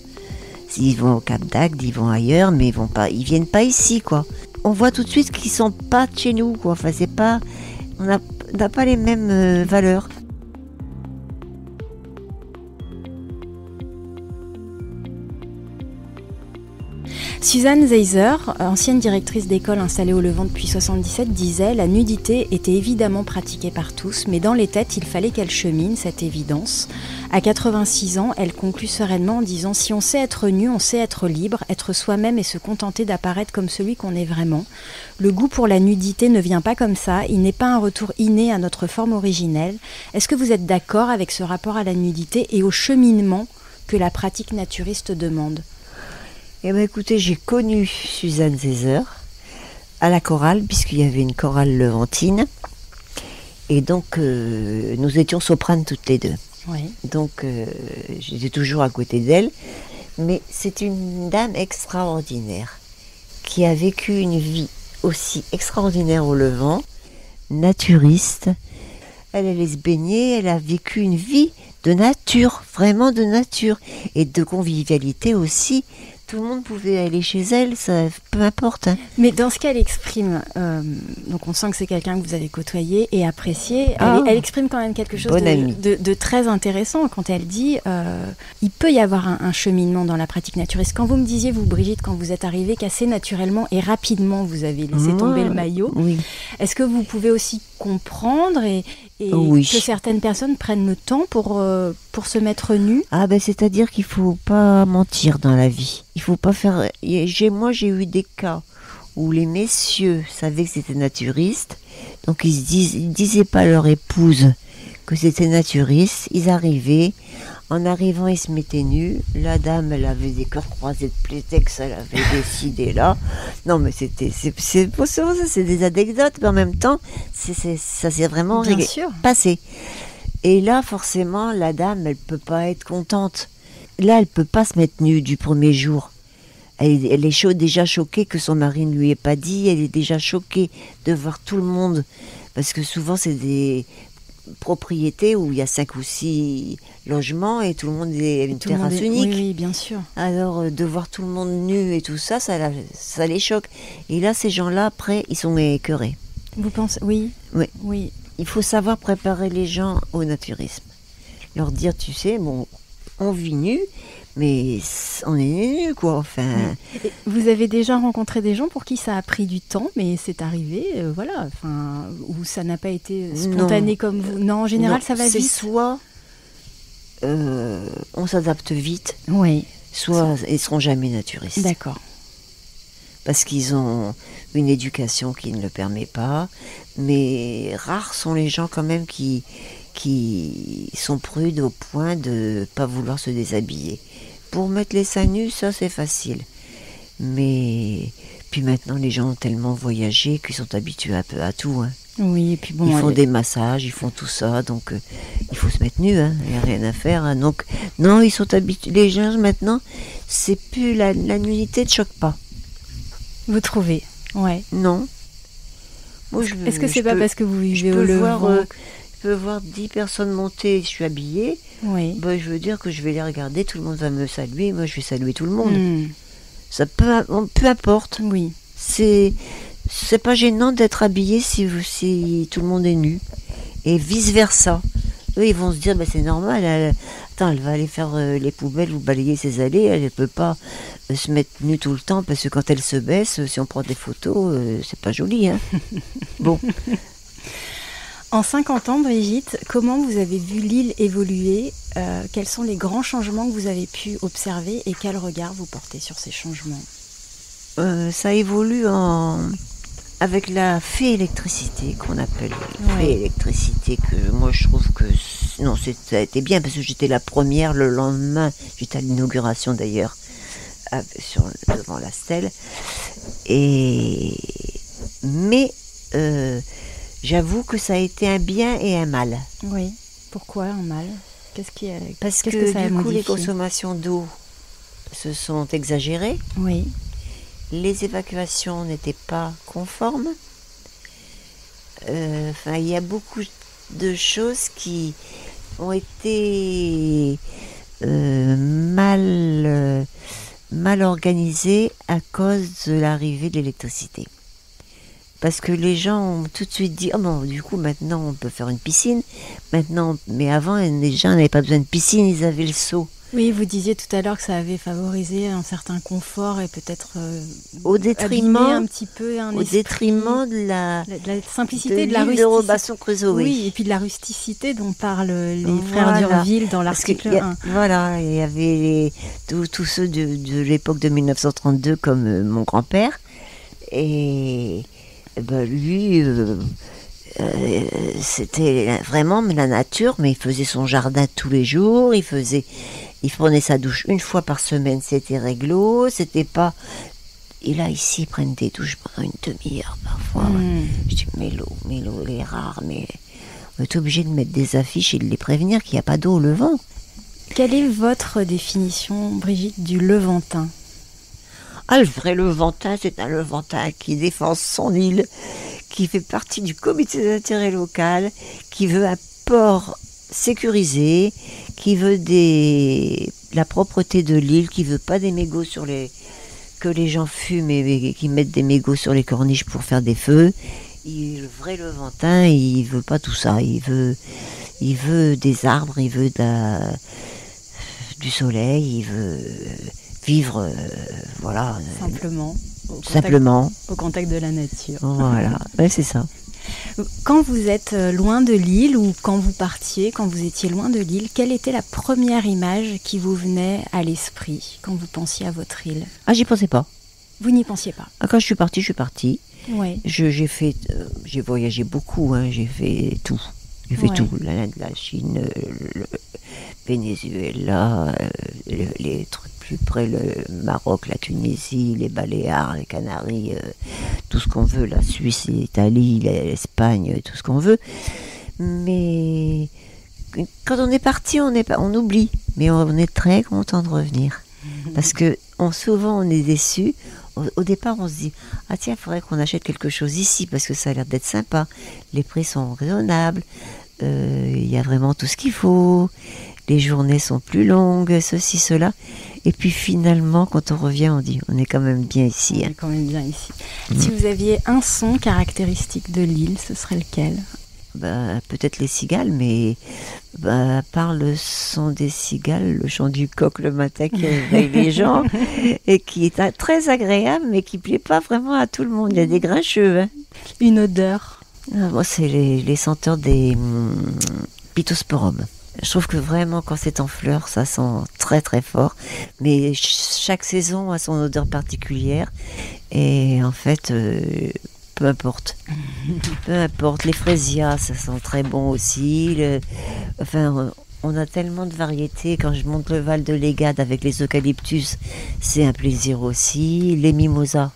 S'ils vont au Cap d'Agde, ils vont ailleurs, mais ils viennent pas ici, quoi. On voit tout de suite qu'ils sont pas de chez nous, quoi. Enfin, on n'a pas les mêmes valeurs. Suzanne Zeiser, ancienne directrice d'école installée au Levant depuis 1977, disait « La nudité était évidemment pratiquée par tous, mais dans les têtes, il fallait qu'elle chemine, cette évidence. » À 86 ans, elle conclut sereinement en disant « Si on sait être nu, on sait être libre, être soi-même et se contenter d'apparaître comme celui qu'on est vraiment. Le goût pour la nudité ne vient pas comme ça, il n'est pas un retour inné à notre forme originelle. Est-ce que vous êtes d'accord avec ce rapport à la nudité et au cheminement que la pratique naturiste demande ?» Eh bien, écoutez, j'ai connu Suzanne Zeiser à la chorale, puisqu'il y avait une chorale levantine. Et donc, nous étions sopranes toutes les deux. Oui. Donc, j'étais toujours à côté d'elle. Mais c'est une dame extraordinaire qui a vécu une vie aussi extraordinaire au Levant, naturiste, Elle allait se baigner, elle a vécu une vie de nature, vraiment de nature, et de convivialité aussi. Tout le monde pouvait aller chez elle, ça, peu importe. Hein. Mais dans ce qu'elle exprime, donc on sent que c'est quelqu'un que vous avez côtoyé et apprécié, elle exprime quand même quelque chose de très intéressant quand elle dit il peut y avoir un cheminement dans la pratique naturiste. Quand vous me disiez, vous Brigitte, quand vous êtes arrivée, qu'assez naturellement et rapidement vous avez laissé tomber le maillot, oui. Est-ce que vous pouvez aussi comprendre et oui. que certaines personnes prennent le temps pour se mettre nues? Ah ben c'est-à-dire qu'il faut pas mentir dans la vie. Il faut pas faire. Moi j'ai eu des cas où les messieurs savaient que c'était naturiste, donc ils disaient pas à leur épouse que c'était naturiste. Ils arrivaient. En arrivant, ils se mettaient nus. La dame, elle avait des cœurs croisés de plétex, elle avait décidé là. Non, mais c'est des anecdotes, mais en même temps, ça s'est vraiment passé. Et là, forcément, la dame, elle peut pas être contente. Là, elle peut pas se mettre nue du premier jour. Elle est déjà choquée que son mari ne lui ait pas dit. Elle est déjà choquée de voir tout le monde, parce que souvent, c'est des propriétés où il y a 5 ou 6 logements et tout le monde est une terrasse unique. Oui, bien sûr. Alors de voir tout le monde nu et tout ça, ça les choque. Et là, ces gens-là, après, ils sont écœurés. Vous pensez? Oui. Oui. Il faut savoir préparer les gens au naturisme. Leur dire, tu sais, bon, on vit nu, mais on est nu, quoi. Enfin. Et vous avez déjà rencontré des gens pour qui ça a pris du temps, mais c'est arrivé, voilà, enfin, où ça n'a pas été spontané comme vous. Non, en général, ça va vite. C'est soit on s'adapte vite, oui. Soit ils seront jamais naturistes. D'accord. Parce qu'ils ont une éducation qui ne le permet pas, mais rares sont les gens quand même qui sont prudes au point de ne pas vouloir se déshabiller. Pour mettre les seins nus, ça c'est facile. Mais puis maintenant les gens ont tellement voyagé qu'ils sont habitués à tout. Hein. Oui, et puis bon, ils font des massages, ils font tout ça, donc il faut se mettre nu, hein, il n'y a rien à faire. Hein. Donc non, ils sont habitués. Les gens maintenant, c'est plus la nudité ne choque pas. Vous trouvez? Ouais. Non. Est-ce que c'est pas parce que vous vivez au Levant? Je peux voir 10 personnes monter, je suis habillée. Oui. Ben, je veux dire que je vais les regarder, tout le monde va me saluer, moi je vais saluer tout le monde. Ça peu importe. Oui. C'est pas gênant d'être habillé si tout le monde est nu. Et vice versa. Eux, ils vont se dire, ben, c'est normal, elle va aller faire les poubelles ou balayer ses allées, elle ne peut pas se mettre nue tout le temps, parce que quand elle se baisse, si on prend des photos, c'est pas joli. Hein. Bon. En 50 ans, Brigitte, comment vous avez vu l'île évoluer? Quels sont les grands changements que vous avez pu observer et quel regard vous portez sur ces changements? Ça évolue avec la fée électricité qu'on appelle fée électricité, que moi je trouve que non, ça a été bien parce que j'étais la première le lendemain, j'étais à l'inauguration d'ailleurs devant la stèle, mais j'avoue que ça a été un bien et un mal. Oui. Pourquoi un mal? Parce que ça du coup, modifié? les consommations d'eau se sont exagérées. Oui. Les évacuations n'étaient pas conformes. Il y a beaucoup de choses qui ont été mal organisées à cause de l'arrivée de l'électricité. Parce que les gens ont tout de suite dit, oh bon, du coup maintenant on peut faire une piscine. Maintenant, mais avant les gens n'avaient pas besoin de piscine, ils avaient le seau. Oui, vous disiez tout à l'heure que ça avait favorisé un certain confort et peut-être au détriment un petit peu au détriment de la simplicité, de la rusticité. Robinson-Crusoe, oui, et puis de la rusticité dont parlent les frères d'Urville dans l'article 1. Voilà, il y avait tous ceux de l'époque de 1932 comme mon grand-père et ben lui c'était vraiment la nature, mais il faisait son jardin tous les jours, il prenait sa douche une fois par semaine, c'était réglo, c'était pas... Et là, ici, ils prennent des douches pendant une demi-heure parfois. Je dis, mais l'eau, elle est rare, mais on est obligé de mettre des affiches et de les prévenir qu'il n'y a pas d'eau au Levant. Quelle est votre définition, Brigitte, du Levantin? Ah, le vrai Levantin, c'est un Levantin qui défend son île, qui fait partie du comité d'intérêt local, qui veut un port sécurisé, qui veut la propreté de l'île, qui veut pas des mégots que les gens fument et qui mettent des mégots sur les corniches pour faire des feux. Le vrai Levantin, il veut pas tout ça. Il veut des arbres, il veut du soleil, il veut vivre, voilà. Simplement. Au contact de la nature. Voilà, ouais, c'est ça. Quand vous êtes loin de l'île ou quand vous partiez, quand vous étiez loin de l'île, quelle était la première image qui vous venait à l'esprit quand vous pensiez à votre île ? Ah, j'y pensais pas. Vous n'y pensiez pas ? Ah, quand je suis partie. Ouais. J'ai voyagé beaucoup, hein, j'ai fait tout. J'ai fait tout, l'Inde, la Chine, le Venezuela, les trucs plus près, le Maroc, la Tunisie, les Baléares, les Canaries, tout ce qu'on veut, la Suisse, l'Italie, l'Espagne, tout ce qu'on veut. Mais quand on est parti, on oublie, mais on est très content de revenir. Parce que souvent on est déçu. Au départ, on se dit « Ah tiens, il faudrait qu'on achète quelque chose ici parce que ça a l'air d'être sympa. Les prix sont raisonnables, il y a vraiment tout ce qu'il faut, les journées sont plus longues, ceci, cela. » Et puis finalement, quand on revient, on dit « On est quand même bien ici. » On est quand même bien ici. Si vous aviez un son caractéristique de l'île, ce serait lequel ? Peut-être les cigales, mais à part le son des cigales, le chant du coq le matin qui réveille les gens et qui est très agréable, mais qui ne plaît pas vraiment à tout le monde. Il y a des grincheux. Hein. Une odeur ? Moi, c'est les senteurs des Pittosporum. Je trouve que vraiment, quand c'est en fleurs, ça sent très très fort. Mais chaque saison a son odeur particulière. Et en fait... peu importe. Les fraisias, ça sent très bon aussi. On a tellement de variétés. Quand je monte le Val de Légade avec les eucalyptus, c'est un plaisir aussi. Les mimosas,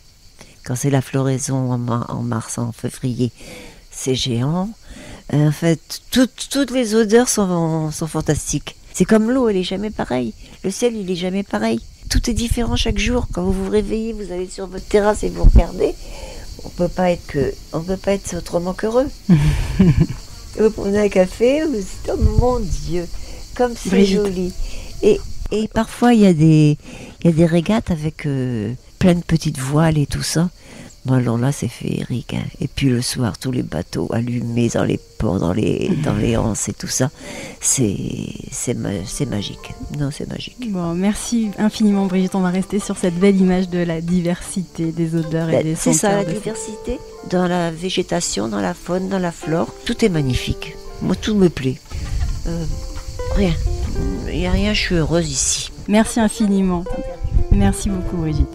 quand c'est la floraison en mars, en février, c'est géant. En fait, toutes les odeurs sont fantastiques. C'est comme l'eau, elle est jamais pareille. Le ciel, il est jamais pareil. Tout est différent chaque jour. Quand vous vous réveillez, vous allez sur votre terrasse et vous regardez. On peut pas être autrement qu'heureux. Vous prenez un café, vous dites, oh mon Dieu, comme c'est Brigitte. joli. Et parfois il y a des régates avec plein de petites voiles et tout ça. Bon, alors là c'est féerique. Hein. Et puis le soir, tous les bateaux allumés dans les ports, dans les anses et tout ça, c'est magique. Non, c'est magique. Bon, merci infiniment Brigitte. On va rester sur cette belle image de la diversité des odeurs et des senteurs. C'est ça, la diversité dans la végétation, dans la faune, dans la flore. Tout est magnifique. Moi, tout me plaît. Rien. Il n'y a rien, je suis heureuse ici. Merci infiniment. Merci beaucoup Brigitte.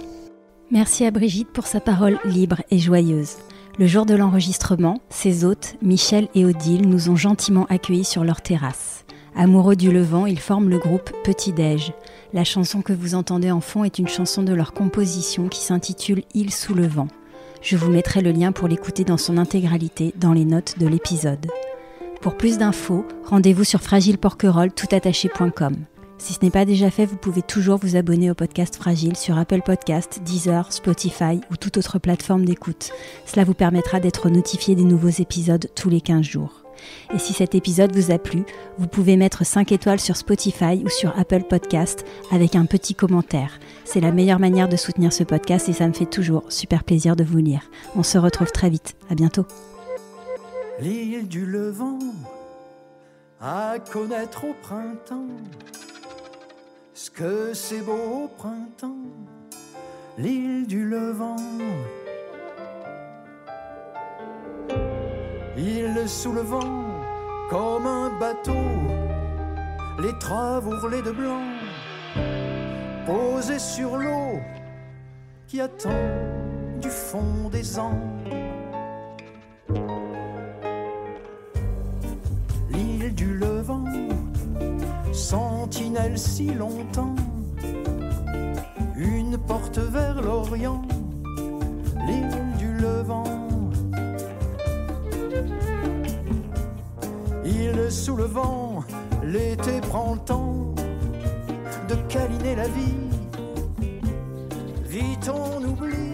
Merci à Brigitte pour sa parole libre et joyeuse. Le jour de l'enregistrement, ses hôtes, Michel et Odile, nous ont gentiment accueillis sur leur terrasse. Amoureux du Levant, ils forment le groupe Petit Déj. La chanson que vous entendez en fond est une chanson de leur composition qui s'intitule « Île sous le vent ». Je vous mettrai le lien pour l'écouter dans son intégralité dans les notes de l'épisode. Pour plus d'infos, rendez-vous sur fragileporquerolles.com. Si ce n'est pas déjà fait, vous pouvez toujours vous abonner au podcast Fragile sur Apple Podcasts, Deezer, Spotify ou toute autre plateforme d'écoute. Cela vous permettra d'être notifié des nouveaux épisodes tous les 15 jours. Et si cet épisode vous a plu, vous pouvez mettre 5 étoiles sur Spotify ou sur Apple Podcasts avec un petit commentaire. C'est la meilleure manière de soutenir ce podcast et ça me fait toujours super plaisir de vous lire. On se retrouve très vite. À bientôt. L'île du Levant, à connaître au printemps, ce que c'est beau au printemps, l'île du Levant. Île sous le vent, comme un bateau, les traves ourlées de blanc, posées sur l'eau qui attend du fond des ans. L'île du Levant, sentinelle si longtemps, une porte vers l'Orient, l'île du Levant. Île sous le vent, l'été prend le temps de câliner la vie. Vite on oublie